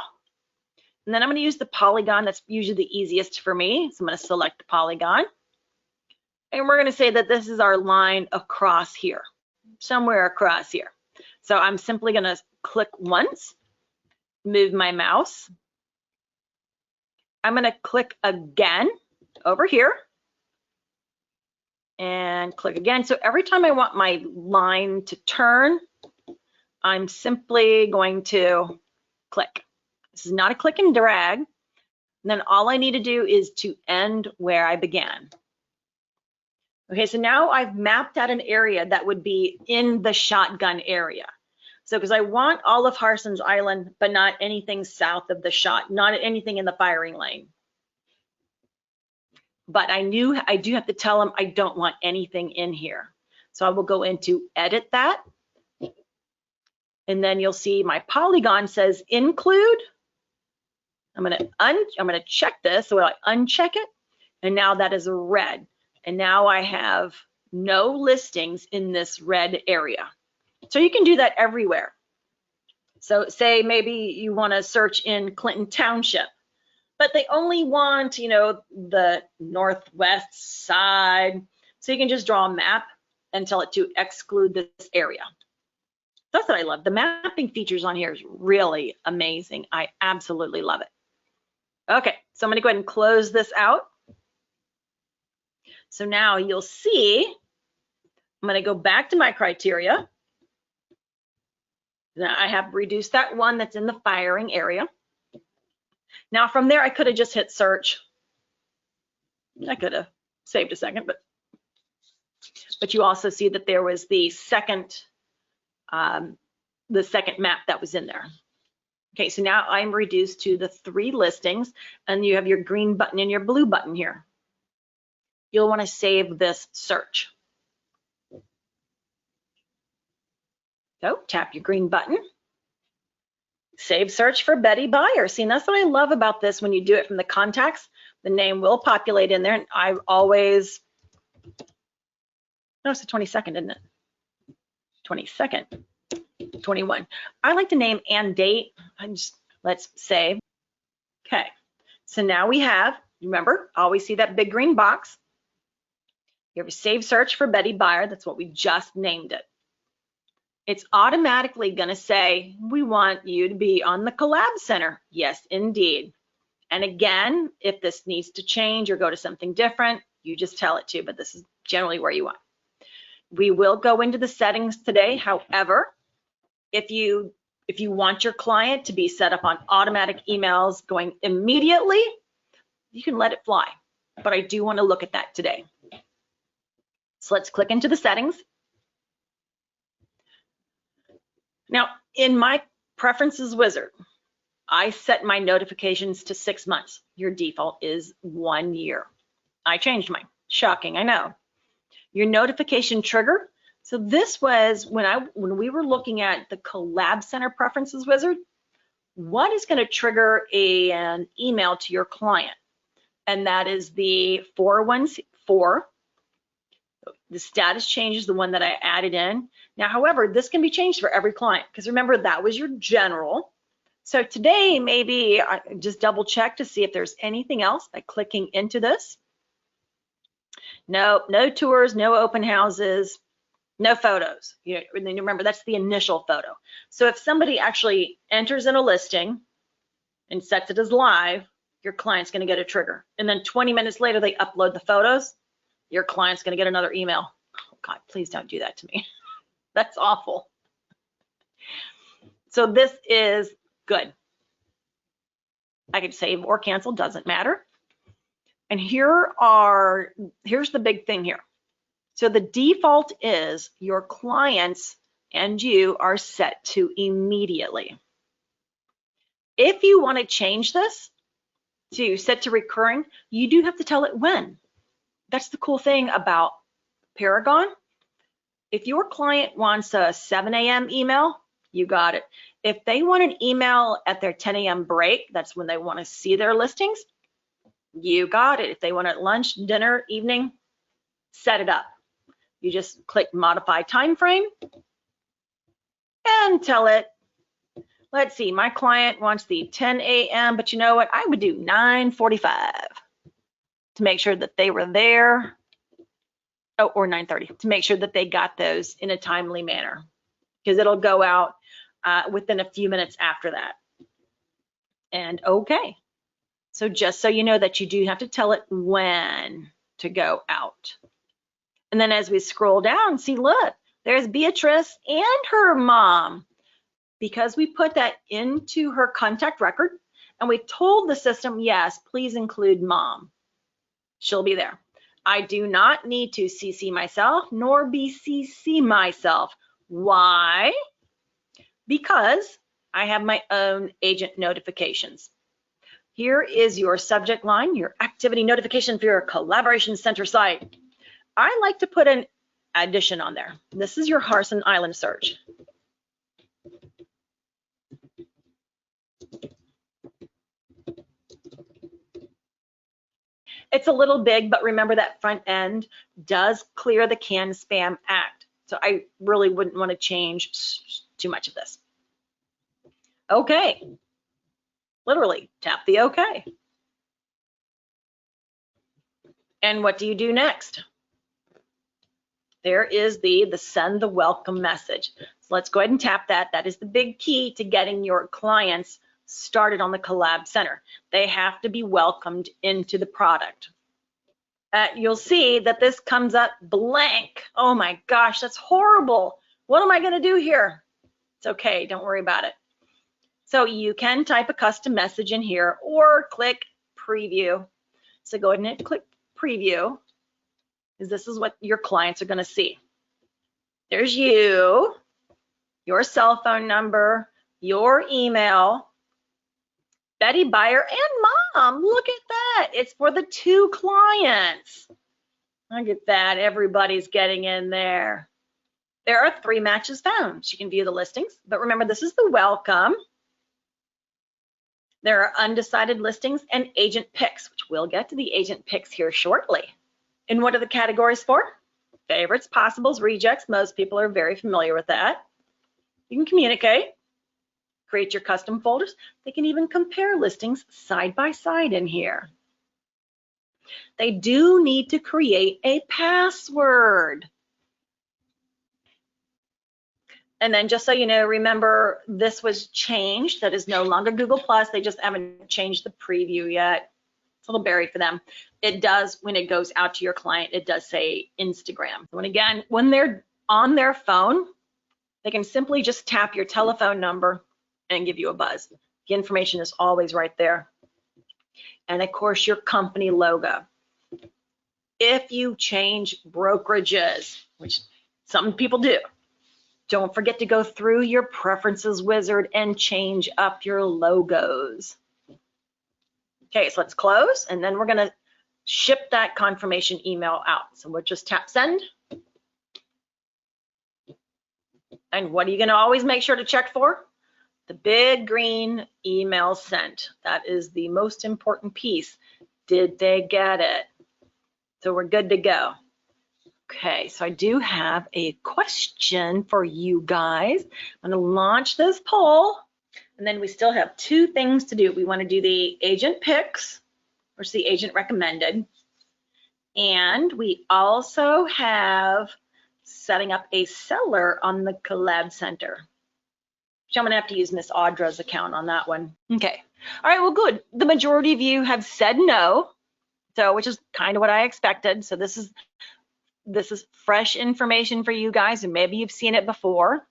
and then I'm going to use the polygon. That's usually the easiest for me. So I'm going to select the polygon, and we're going to say that this is our line across here, somewhere across here. So I'm simply going to click once, move my mouse. I'm going to click again over here and click again. So every time I want my line to turn, I'm simply going to click. This is not a click and drag. And then all I need to do is to end where I began. Okay, so now I've mapped out an area that would be in the shotgun area. So because I want all of Harson's Island, but not anything south of the shot, not anything in the firing lane. But I do have to tell them I don't want anything in here. So I will go into edit that. And then you'll see my Paragon says include. I'm gonna check this, so I uncheck it, and now that is red. And now I have no listings in this red area. So you can do that everywhere. So say maybe you want to search in Clinton Township, but they only want, you know, the northwest side. So you can just draw a map and tell it to exclude this area. That's what I love. The mapping features on here is really amazing. I absolutely love it. Okay, so I'm going to go ahead and close this out. So now you'll see, I'm going to go back to my criteria. Now I have reduced that one that's in the firing area. Now from there, I could have just hit search. I could have saved a second, but you also see that there was the second map that was in there. Okay, so now I'm reduced to the 3 listings, and you have your green button and your blue button here. You'll want to save this search. So tap your green button. Save search for Betty Buyer. See, and that's what I love about this. When you do it from the contacts, the name will populate in there. And I always, no, it's the 22nd, isn't it? 22nd, 21. I like to name and date. Let's save. Okay, so now we have, remember, always see that big green box. You have a save search for Betty Buyer. That's what we just named it. It's automatically going to say, we want you to be on the Collab Center. Yes, indeed. And again, if this needs to change or go to something different, you just tell it to, but this is generally where you want. We will go into the settings today. However, if you want your client to be set up on automatic emails going immediately, you can let it fly. But I do want to look at that today. So let's click into the settings. Now, in my preferences wizard, I set my notifications to 6 months. Your default is 1 year. I changed mine. Shocking, I know. Your notification trigger. So this was when we were looking at the Collab Center preferences wizard, what is going to trigger an email to your client? And that is the 414. The status change is the one that I added in. Now, however, this can be changed for every client, because remember, that was your general. So today, maybe I just double check to see if there's anything else by clicking into this. No tours, no open houses, no photos. Remember, that's the initial photo. So if somebody actually enters in a listing and sets it as live, your client's going to get a trigger. And then 20 minutes later, they upload the photos. Your client's going to get another email. Oh God, please don't do that to me. That's awful. So this is good. I could save or cancel, doesn't matter. And here's the big thing here. So the default is your clients and you are set to immediately. If you want to change this to set to recurring, you do have to tell it when. That's the cool thing about Paragon. If your client wants a 7 a.m. email, you got it. If they want an email at their 10 a.m. break, that's when they want to see their listings, you got it. If they want it lunch, dinner, evening, set it up. You just click modify time frame and tell it, let's see, my client wants the 10 a.m., but you know what? I would do 9:45 to make sure that they were there. Oh, or 9:30 to make sure that they got those in a timely manner, because it'll go out within a few minutes after that. And okay, so just so you know that you do have to tell it when to go out. And then as we scroll down, see, look, there's Beatrice and her mom. Because we put that into her contact record and we told the system, yes, please include mom. She'll be there. I do not need to CC myself nor BCC myself. Why? Because I have my own agent notifications. Here is your subject line, your activity notification for your Collaboration Center site. I like to put an addition on there. This is your Harrison Island search. It's a little big, but remember that front end does clear the Can Spam Act. So I really wouldn't want to change too much of this. Okay, literally tap the OK. And what do you do next? There is the send the welcome message. So let's go ahead and tap that. That is the big key to getting your clients started on the Collab Center. They have to be welcomed into the product. You'll see that this comes up blank. Oh my gosh, that's horrible. What am I going to do here? It's okay, don't worry about it. So you can type a custom message in here or click preview. So go ahead and click preview, because this is what your clients are going to see. There's you, your cell phone number, your email, Betty, buyer, and mom. Look at that. It's for the 2 clients. Look at that. Everybody's getting in there. There are 3 matches found. You can view the listings, but remember, this is the welcome. There are undecided listings and agent picks, which we'll get to the agent picks here shortly. And what are the categories for? Favorites, possibles, rejects. Most people are very familiar with that. You can communicate, create your custom folders. They can even compare listings side by side in here. They do need to create a password. And then just so you know, remember this was changed. That is no longer Google+. They just haven't changed the preview yet. It's a little buried for them. It does, when it goes out to your client, it does say Instagram. So when they're on their phone, they can simply just tap your telephone number and give you a buzz. The information is always right there. And of course, your company logo. If you change brokerages, which some people do, don't forget to go through your preferences wizard and change up your logos. Okay, so let's close, and then we're going to ship that confirmation email out. So we'll just tap send. And what are you going to always make sure to check for? The big green email sent. That is the most important piece. Did they get it? So we're good to go. Okay, so I do have a question for you guys. I'm going to launch this poll, and then we still have 2 things to do. We want to do the agent picks, or the agent recommended, and we also have setting up a seller on the Collab Center. So I'm going to have to use Miss Audra's account on that one. Okay, all right, well, good. The majority of you have said no, so which is kind of what I expected. So this is fresh information for you guys, and maybe you've seen it before.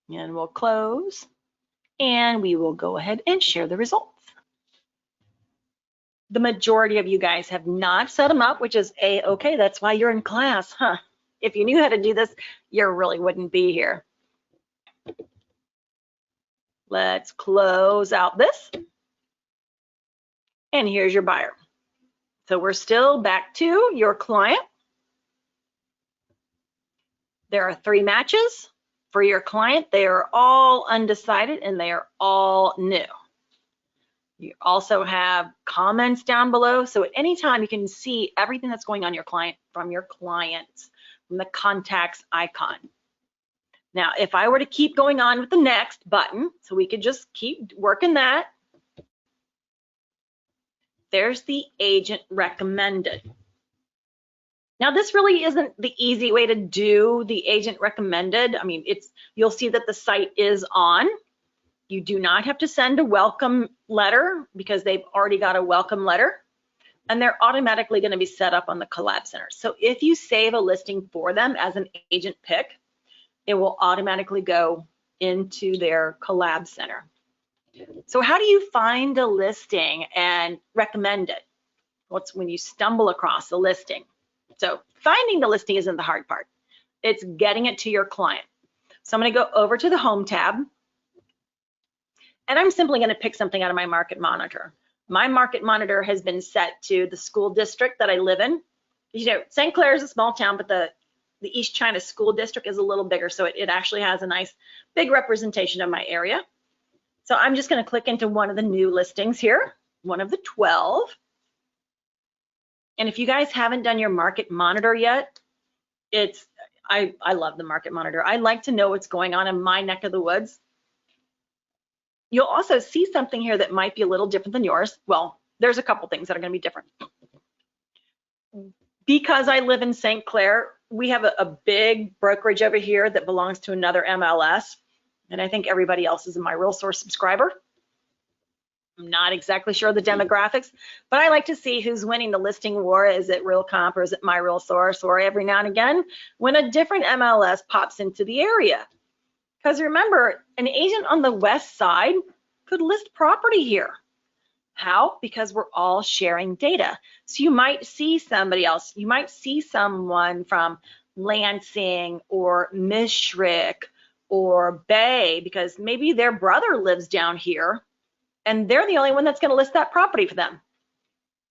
And we'll close, and we will go ahead and share the results. The majority of you guys have not set them up, which is A-okay. That's why you're in class, huh? If you knew how to do this, you really wouldn't be here. Let's close out this. And here's your buyer. So we're still back to your client. There are 3 matches for your client. They are all undecided and they are all new. You also have comments down below. So at any time you can see everything that's going on your client from your clients, from the contacts icon. Now, if I were to keep going on with the next button, so we could just keep working that. There's the agent recommended. Now, this really isn't the easy way to do the agent recommended. I mean, you'll see that the site is on. You do not have to send a welcome letter because they've already got a welcome letter, and they're automatically going to be set up on the Collab Center. So if you save a listing for them as an agent pick, it will automatically go into their Collab Center. So how do you find a listing and recommend it? What's when you stumble across a listing? So finding the listing isn't the hard part. It's getting it to your client. So I'm going to go over to the Home tab, and I'm simply going to pick something out of my Market Monitor. My Market Monitor has been set to the school district that I live in. You know, St. Clair is a small town, but the East China School District is a little bigger, so it actually has a nice big representation of my area. So I'm just going to click into one of the new listings here, one of the 12. And if you guys haven't done your market monitor yet, I love the market monitor. I like to know what's going on in my neck of the woods. You'll also see something here that might be a little different than yours. Well, there's a couple things that are going to be different. Because I live in St. Clair, we have a big brokerage over here that belongs to another MLS, and I think everybody else is a My Real Source subscriber. I'm not exactly sure of the demographics, but I like to see who's winning the listing war. Is it Real Comp or is it My Real Source? Or every now and again, when a different MLS pops into the area. Because remember, an agent on the west side could list property here. How? Because we're all sharing data. So you might see somebody else. You might see someone from Lansing or Mishrick or Bay, because maybe their brother lives down here and they're the only one that's going to list that property for them.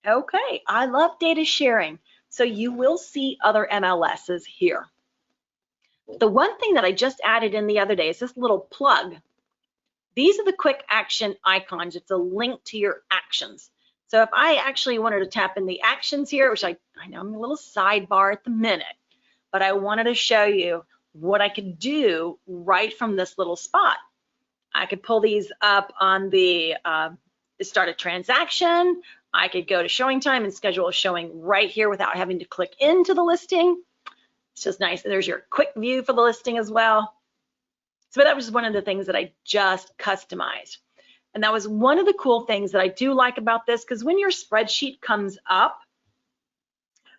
Okay, I love data sharing. So you will see other MLSs here. The one thing that I just added in the other day is this little plug. These are the quick action icons. It's a link to your actions. So if I actually wanted to tap in the actions here, which I know I'm a little sidebar at the minute, but I wanted to show you what I could do right from this little spot. I could pull these up on the start a transaction. I could go to showing time and schedule a showing right here without having to click into the listing. It's just nice. There's your quick view for the listing as well. So that was one of the things that I just customized. And that was one of the cool things that I do like about this, because when your spreadsheet comes up,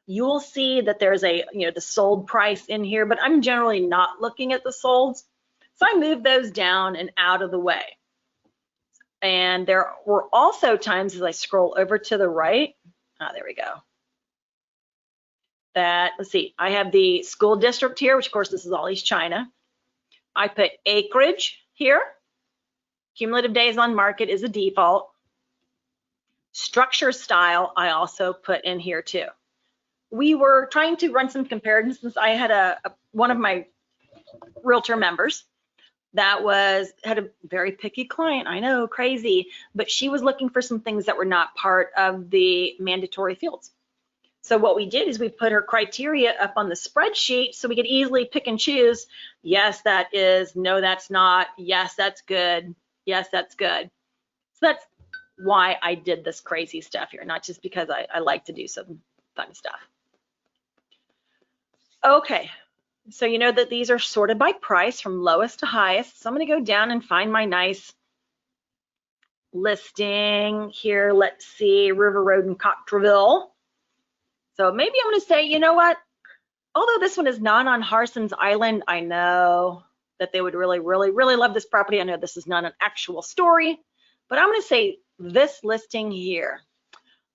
you'll see that there's a, the sold price in here, but I'm generally not looking at the solds. So I moved those down and out of the way. And there were also times as I scroll over to the right, there we go. That, let's see, I have the school district here, which of course this is all East China. I put acreage here. Cumulative days on market is a default. Structure style, I also put in here too. We were trying to run some comparisons. I had one of my realtor members that had a very picky client. I know, crazy, but she was looking for some things that were not part of the mandatory fields. So what we did is we put her criteria up on the spreadsheet so we could easily pick and choose. Yes, that is. No, that's not. Yes, that's good. Yes, that's good. So that's why I did this crazy stuff here, not just because I like to do some fun stuff. Okay, so you know that these are sorted by price from lowest to highest. So I'm going to go down and find my nice listing here. Let's see, River Road in Coctreville. So maybe I'm going to say, you know what? Although this one is not on Harson's Island, I know that they would really, really, really love this property. I know this is not an actual story, but I'm going to say this listing here.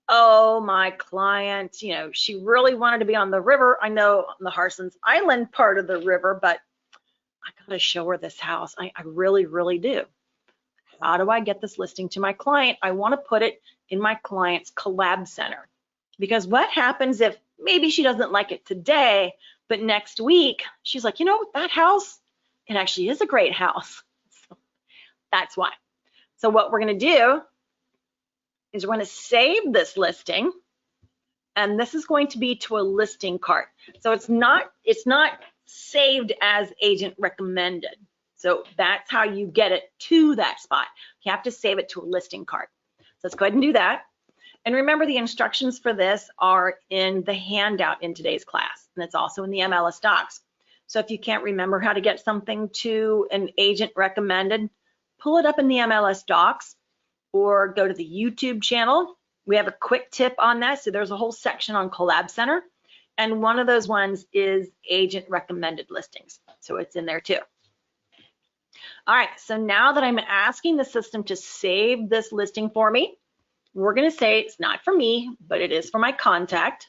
Oh, my client, she really wanted to be on the river. I know on the Harson's Island part of the river, but I got to show her this house. I really, really do. How do I get this listing to my client? I want to put it in my client's Collab Center. Because what happens if maybe she doesn't like it today, but next week she's like, that house, it actually is a great house. So that's why. So what we're going to do is we're going to save this listing, and this is going to be to a listing cart. So it's not saved as agent recommended. So that's how you get it to that spot. You have to save it to a listing cart. So let's go ahead and do that. And remember, the instructions for this are in the handout in today's class, and it's also in the MLS docs. So if you can't remember how to get something to an agent recommended, pull it up in the MLS docs or go to the YouTube channel. We have a quick tip on that. So there's a whole section on Collab Center, and one of those ones is agent recommended listings. So it's in there too. All right, so now that I'm asking the system to save this listing for me, we're going to say it's not for me, but it is for my contact.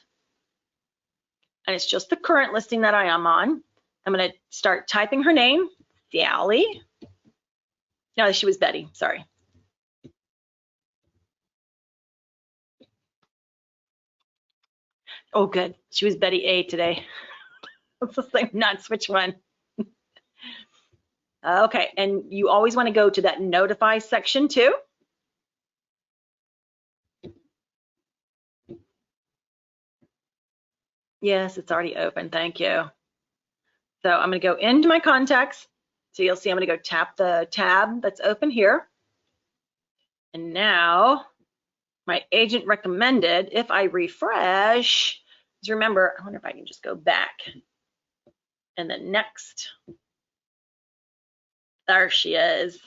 And it's just the current listing that I am on. I'm going to start typing her name, Sally. No, she was Betty, sorry. Oh, good. She was Betty A today. Let's just say not switch one. Okay, and you always want to go to that notify section too. Yes, it's already open. Thank you. So I'm going to go into my contacts. So you'll see I'm going to go tap the tab that's open here. And now my agent recommended, if I refresh, just remember, I wonder if I can just go back and then next. There she is.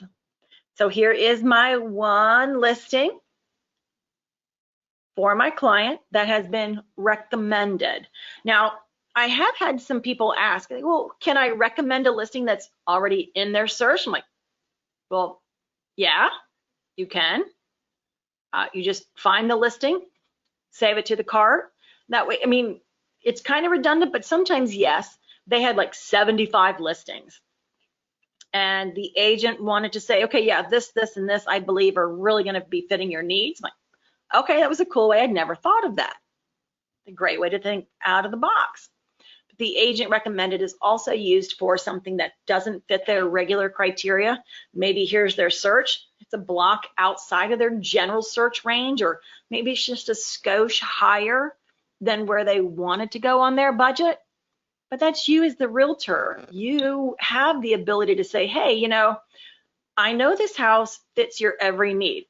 So here is my one listing for my client that has been recommended. Now, I have had some people ask, well, can I recommend a listing that's already in their search? I'm like, well, yeah, you can. You just find the listing, save it to the cart. That way, I mean, it's kind of redundant, but sometimes, yes, they had like 75 listings. And the agent wanted to say, okay, yeah, this, and this, I believe are really going to be fitting your needs. I'm like, okay, that was a cool way. I'd never thought of that. A great way to think out of the box. The agent recommended is also used for something that doesn't fit their regular criteria. Maybe here's their search. It's a block outside of their general search range, or maybe it's just a skosh higher than where they wanted to go on their budget. But that's you as the realtor. You have the ability to say, hey, you know, I know this house fits your every need,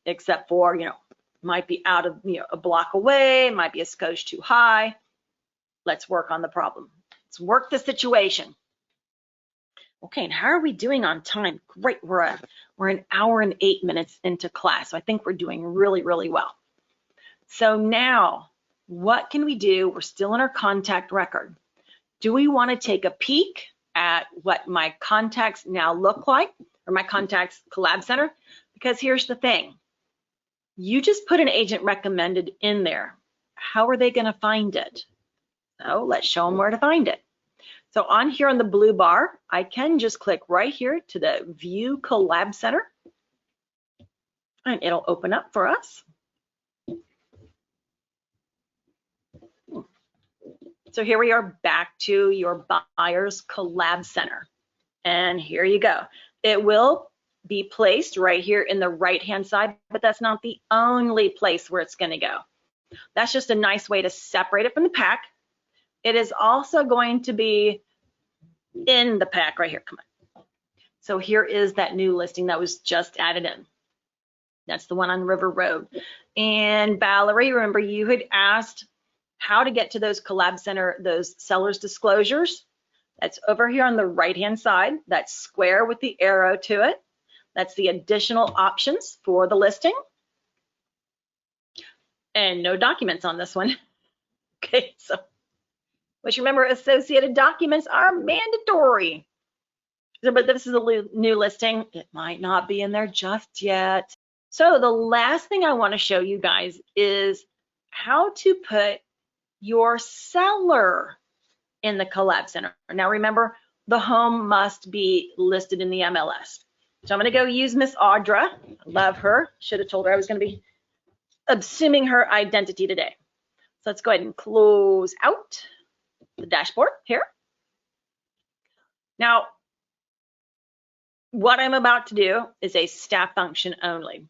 except for, you know, might be out of, you know, a block away, might be a skosh too high. Let's work on the problem. Let's work the situation. Okay, and how are we doing on time? Great, we're an hour and 8 minutes into class, so I think we're doing really, really well. So now, what can we do? We're still in our contact record. Do we want to take a peek at what my contacts now look like, or my contacts Collab Center? Because here's the thing. You just put an agent recommended in there. How are they going to find it? So let's show them where to find it. So on here on the blue bar, I can just click right here to the View Collab Center, and it'll open up for us. So here we are back to your Buyer's Collab Center. And here you go. It will be placed right here in the right-hand side, but that's not the only place where it's going to go. That's just a nice way to separate it from the pack. It is also going to be in the pack right here. Come on. So here is that new listing that was just added in. That's the one on River Road. And Valerie, remember you had asked how to get to those Collab Center, those seller's disclosures. That's over here on the right-hand side. That's square with the arrow to it. That's the additional options for the listing. And no documents on this one. Okay, so which remember, associated documents are mandatory. But this is a new listing. It might not be in there just yet. So the last thing I want to show you guys is how to put your seller in the Collab Center. Now remember, the home must be listed in the MLS. So I'm going to go use Miss Audra. Love her. Should have told her I was going to be assuming her identity today. So let's go ahead and close out the dashboard here. Now, what I'm about to do is a staff function only.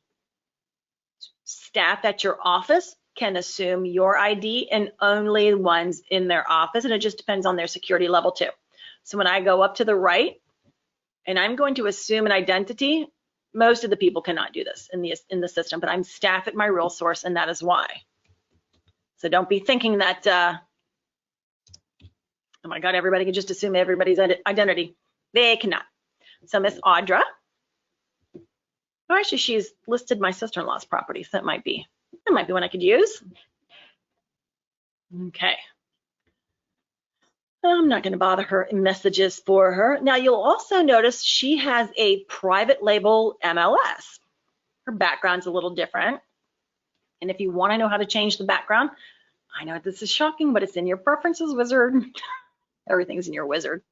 Staff at your office can assume your ID and only ones in their office, and it just depends on their security level too. So when I go up to the right and I'm going to assume an identity, most of the people cannot do this in the system, but I'm staff at my real source, and that is why. So don't be thinking that, oh my God, everybody can just assume everybody's identity. They cannot. So Miss Audra, oh, actually she's listed my sister-in-law's property, so that might be one I could use. Okay. I'm not going to bother her messages for her. Now you'll also notice she has a private label MLS. Her background's a little different. And if you want to know how to change the background, I know this is shocking, but it's in your preferences wizard. Everything's in your wizard.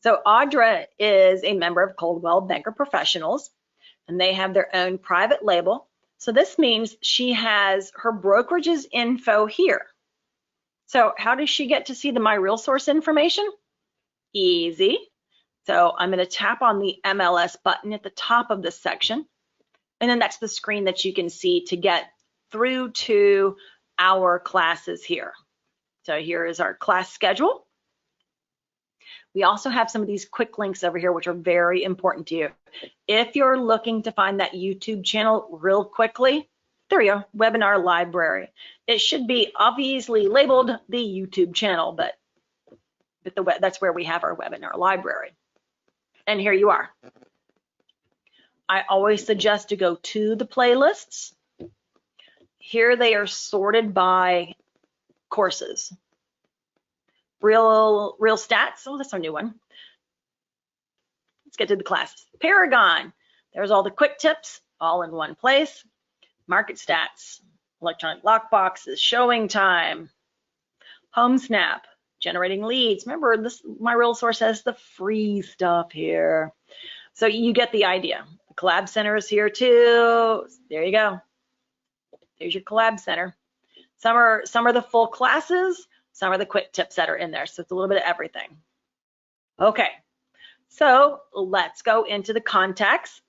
So Audra is a member of Coldwell Banker Professionals, and they have their own private label. So this means she has her brokerage's info here. So how does she get to see the My Real Source information? Easy. So I'm going to tap on the MLS button at the top of this section, and then that's the screen that you can see to get through to our classes here. So here is our class schedule. We also have some of these quick links over here, which are very important to you. If you're looking to find that YouTube channel real quickly, there you go, webinar library. It should be obviously labeled the YouTube channel, but that's where we have our webinar library. And here you are. I always suggest to go to the playlists. Here they are sorted by courses. Real stats. Oh, that's our new one. Let's get to the classes. Paragon. There's all the quick tips all in one place. Market stats, electronic lockboxes, showing time, home snap, generating leads. Remember, this my real source has the free stuff here. So you get the idea. The Collab Center is here too. There you go. There's your Collab Center. Some are the full classes. Some are the quick tips that are in there. So it's a little bit of everything. Okay, so let's go into the contacts.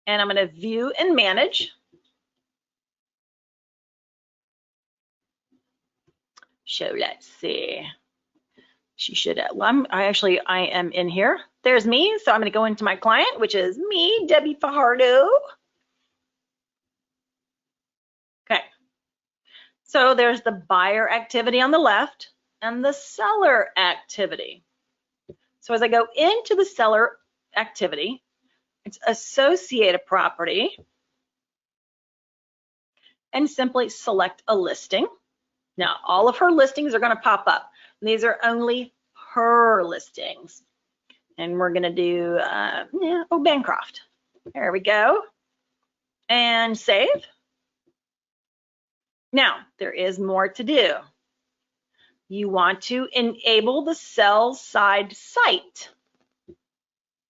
And I'm going to view and manage. So let's see. She should have, well, I am in here. There's me. So I'm going to go into my client, which is me, Debbie Fajardo. Okay. So there's the buyer activity on the left and the seller activity. So as I go into the seller activity, it's associate a property and simply select a listing. Now, all of her listings are going to pop up. These are only her listings. And we're going to do, Bancroft. There we go. And save. Now, there is more to do. You want to enable the sell side site.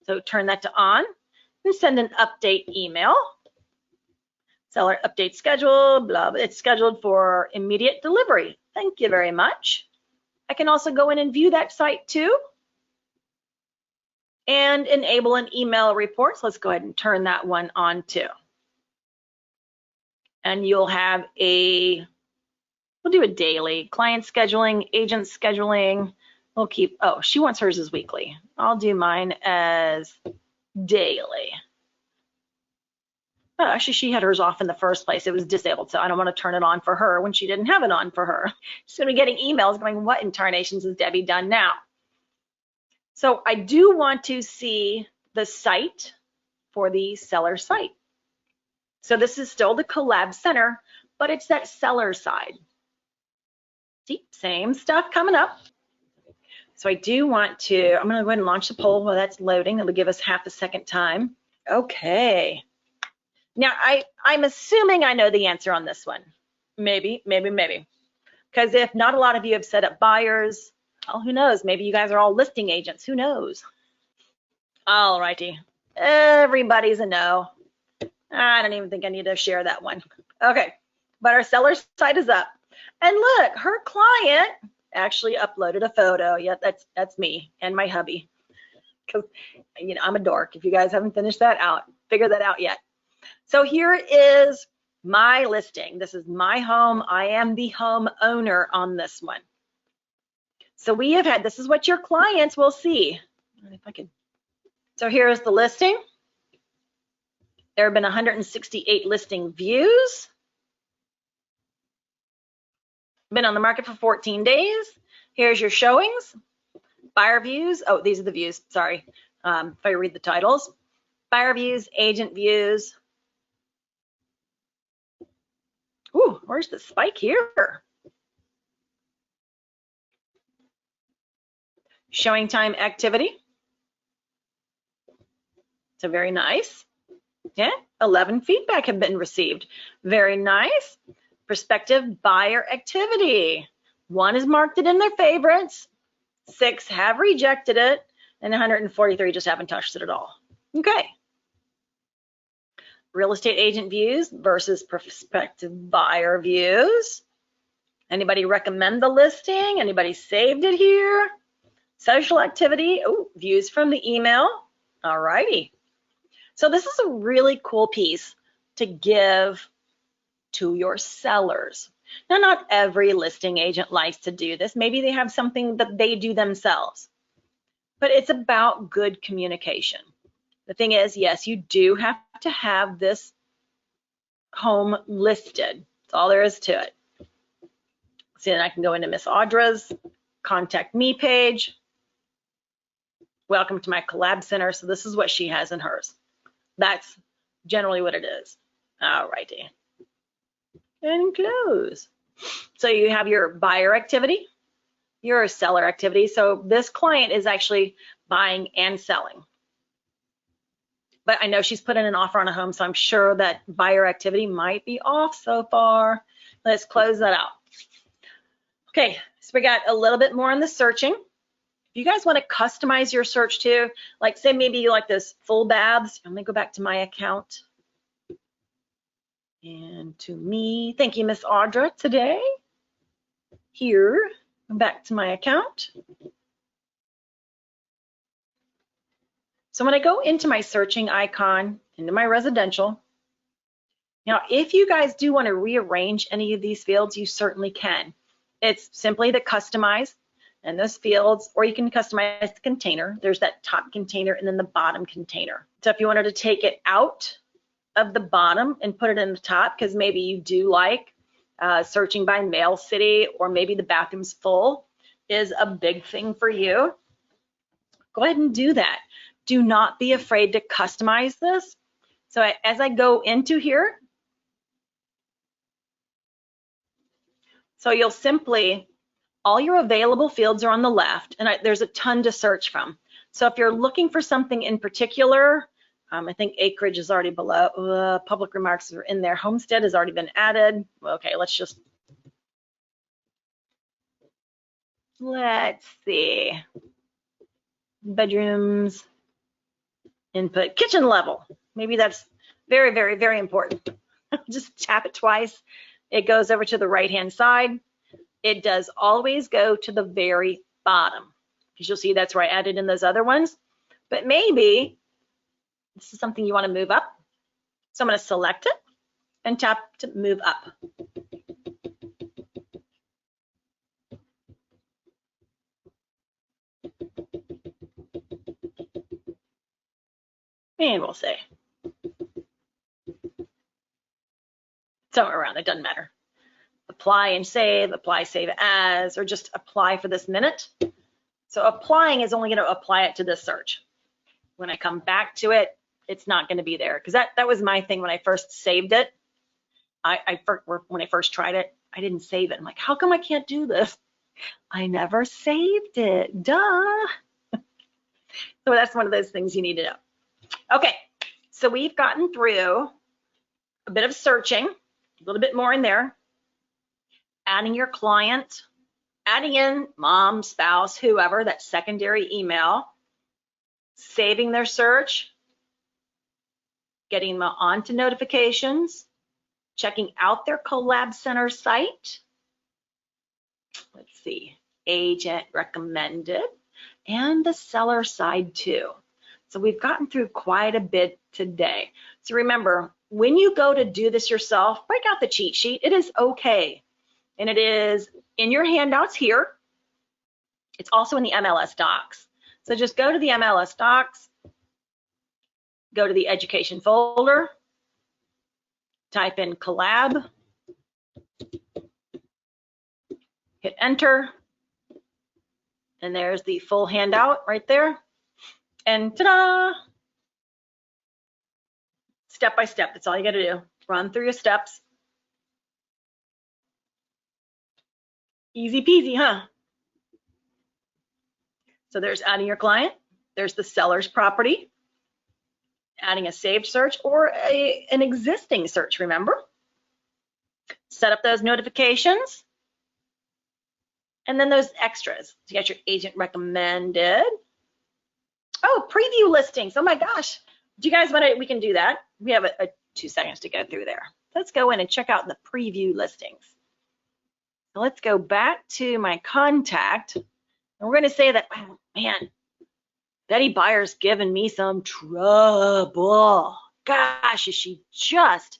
So turn that to on and send an update email. Seller update schedule, blah, blah. It's scheduled for immediate delivery. Thank you very much. I can also go in and view that site too. And enable an email report. So let's go ahead and turn that one on too. And you'll have we'll do a daily, client scheduling, agent scheduling. We'll keep, oh, she wants hers as weekly. I'll do mine as daily. Oh, actually, she had hers off in the first place. It was disabled, so I don't want to turn it on for her when she didn't have it on for her. She's going to be getting emails going, what in tarnations has Debbie done now? So I do want to see the site for the seller site. So this is still the Collab Center, but it's that seller side. See, same stuff coming up. So I do want to, I'm going to go ahead and launch the poll while that's loading. It'll give us half a second time. Okay. Now, I'm assuming I know the answer on this one. Maybe. Because if not a lot of you have set up buyers, well, who knows? Maybe you guys are all listing agents. Who knows? All righty. Everybody's a no. I don't even think I need to share that one. Okay. But our seller site is up. And look, her client actually uploaded a photo. Yeah, that's me and my hubby. Because, I'm a dork. If you guys haven't figured that out yet. So here is my listing. This is my home. I am the home owner on this one. So we have had, this is what your clients will see. If I can. So here is the listing. There have been 168 listing views. Been on the market for 14 days. Here's your showings. Buyer views. Oh, these are the views. Sorry. If I read the titles. Buyer views, agent views. Ooh, where's the spike here? Showing time activity. So very nice. Yeah, 11 feedback have been received. Very nice. Prospective buyer activity. 1 is marked it in their favorites. 6 have rejected it. And 143 just haven't touched it at all. Okay. Real estate agent views versus prospective buyer views. Anybody recommend the listing? Anybody saved it here? Social activity. Oh, views from the email. All righty. So this is a really cool piece to give to your sellers. Now, not every listing agent likes to do this. Maybe they have something that they do themselves, but it's about good communication. The thing is, yes, you do have to have this home listed. That's all there is to it. See, then I can go into Miss Audra's contact me page. Welcome to my Collab Center. So this is what she has in hers. That's generally what it is. All righty. And close. So you have your buyer activity, your seller activity. So this client is actually buying and selling. But I know she's put in an offer on a home, so I'm sure that buyer activity might be off so far. Let's close that out. Okay, so we got a little bit more on the searching. If you guys want to customize your search too, like say maybe you like this full baths. Let me go back to my account. And to me, thank you, Miss Audra, today. Here, back to my account. So when I go into my searching icon, into my residential, now if you guys do want to rearrange any of these fields, you certainly can. It's simply to customize and those fields, or you can customize the container. There's that top container and then the bottom container. So if you wanted to take it out of the bottom and put it in the top, because maybe you do like searching by mail city, or maybe the bathroom's full is a big thing for you, go ahead and do that. Do not be afraid to customize this. So as I go into here, so you'll simply, all your available fields are on the left, and there's a ton to search from. So if you're looking for something in particular, I think acreage is already below, public remarks are in there, homestead has already been added. Okay, let's see. Bedrooms, input, kitchen level. Maybe that's very, very, very important. Just tap it twice. It goes over to the right-hand side. It does always go to the very bottom, because you'll see that's where I added in those other ones. But maybe this is something you want to move up. So I'm going to select it and tap to move up. And we'll say somewhere around, it doesn't matter. Apply and save, apply, save as, or just apply for this minute. So applying is only going to apply it to this search. When I come back to it, it's not going to be there, because that was my thing when I first saved it. When I first tried it, I didn't save it. I'm like, how come I can't do this? I never saved it, duh. So that's one of those things you need to know. Okay, so we've gotten through a bit of searching, a little bit more in there, adding your client, adding in mom, spouse, whoever, that secondary email, saving their search, getting them onto notifications, checking out their Collab Center site. Let's see, agent recommended, and the seller side too. So we've gotten through quite a bit today. So remember, when you go to do this yourself, break out the cheat sheet. It is okay. And it is in your handouts here. It's also in the MLS docs. So just go to the MLS docs, go to the education folder, type in Collab, hit enter, and there's the full handout right there. And ta-da! Step by step, that's all you gotta do. Run through your steps. Easy peasy, huh? So there's adding your client, there's the seller's property, adding a saved search or an existing search, remember? Set up those notifications, and then those extras. So you got your agent recommended. Oh, preview listings. Oh my gosh. Do you guys want to, we can do that. We have 2 seconds to go through there. Let's go in and check out the preview listings. So let's go back to my contact. And we're going to say that, oh man, Betty Byer's giving me some trouble. Gosh, is she just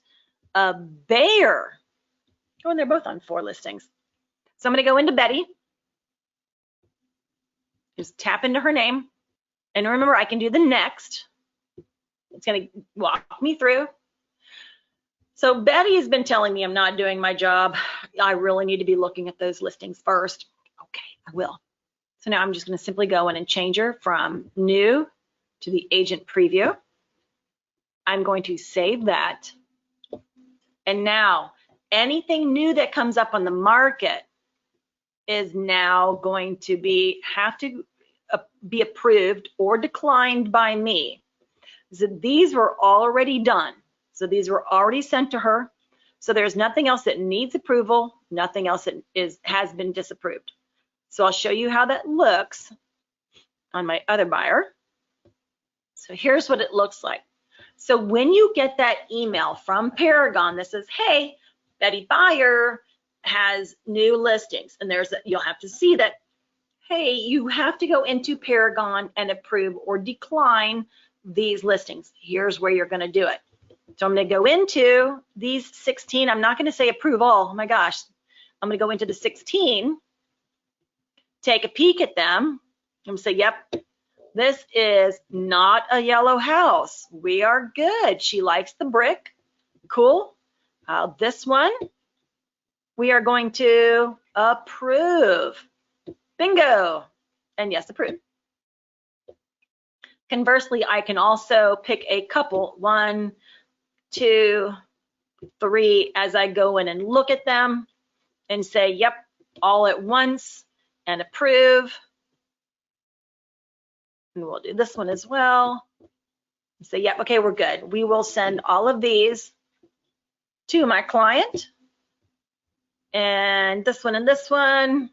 a bear? Oh, and they're both on 4 listings. So I'm going to go into Betty. Just tap into her name. And remember, I can do the next. It's going to walk me through. So Betty has been telling me I'm not doing my job. I really need to be looking at those listings first. Okay, I will. So now I'm just going to simply go in and change her from new to the agent preview. I'm going to save that. And now anything new that comes up on the market is now going to have to be approved or declined by me. So these were already done. So these were already sent to her. So there's nothing else that needs approval, nothing else that has been disapproved. So I'll show you how that looks on my other buyer. So here's what it looks like. So when you get that email from Paragon that says, hey, Betty buyer has new listings, and you'll have to see that, hey, you have to go into Paragon and approve or decline these listings. Here's where you're going to do it. So I'm going to go into these 16. I'm not going to say approve all. Oh my gosh. I'm going to go into the 16, take a peek at them, and say, yep, this is not a yellow house. We are good. She likes the brick. Cool. This one, we are going to approve. Bingo. And yes, approve. Conversely, I can also pick a couple, 1, 2, 3, as I go in and look at them and say, yep, all at once, and approve. And we'll do this one as well. Say, yep, okay, we're good. We will send all of these to my client. And this one and this one,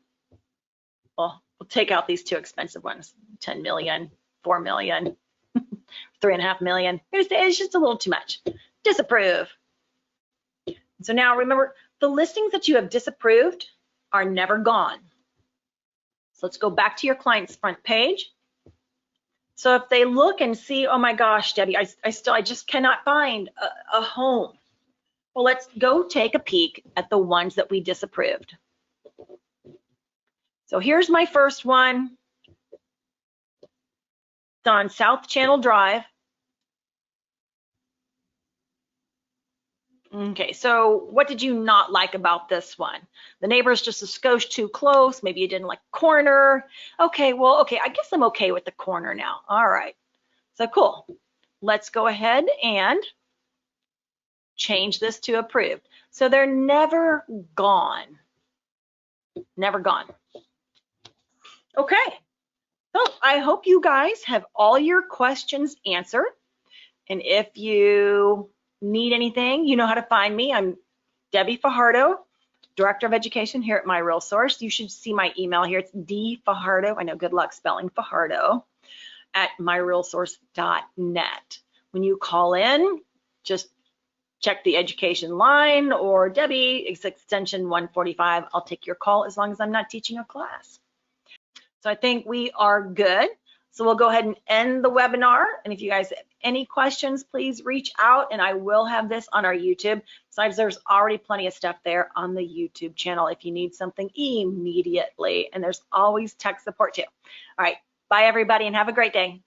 well, we'll take out these 2 expensive ones, 10 million, 4 million, 3.5 million. It's just a little too much. Disapprove. So now remember, the listings that you have disapproved are never gone. So let's go back to your client's front page. So if they look and see, oh my gosh, Debbie, I just cannot find a home. Well, let's go take a peek at the ones that we disapproved. So here's my first one. It's on South Channel Drive. Okay, so what did you not like about this one? The neighbor's just a skosh too close. Maybe you didn't like corner. Okay, well, okay, I guess I'm okay with the corner now. All right, so cool. Let's go ahead and change this to approved. So they're never gone. Never gone. Okay, so I hope you guys have all your questions answered. And if you need anything, you know how to find me. I'm Debbie Fajardo, Director of Education here at My Real Source. You should see my email here. It's dfajardo, I know, good luck spelling Fajardo, at myrealsource.net. When you call in, just check the education line, or Debbie, extension 145. I'll take your call as long as I'm not teaching a class. So I think we are good. So we'll go ahead and end the webinar. And if you guys have any questions, please reach out, and I will have this on our YouTube. Besides, there's already plenty of stuff there on the YouTube channel if you need something immediately. And there's always tech support too. All right, bye everybody, and have a great day.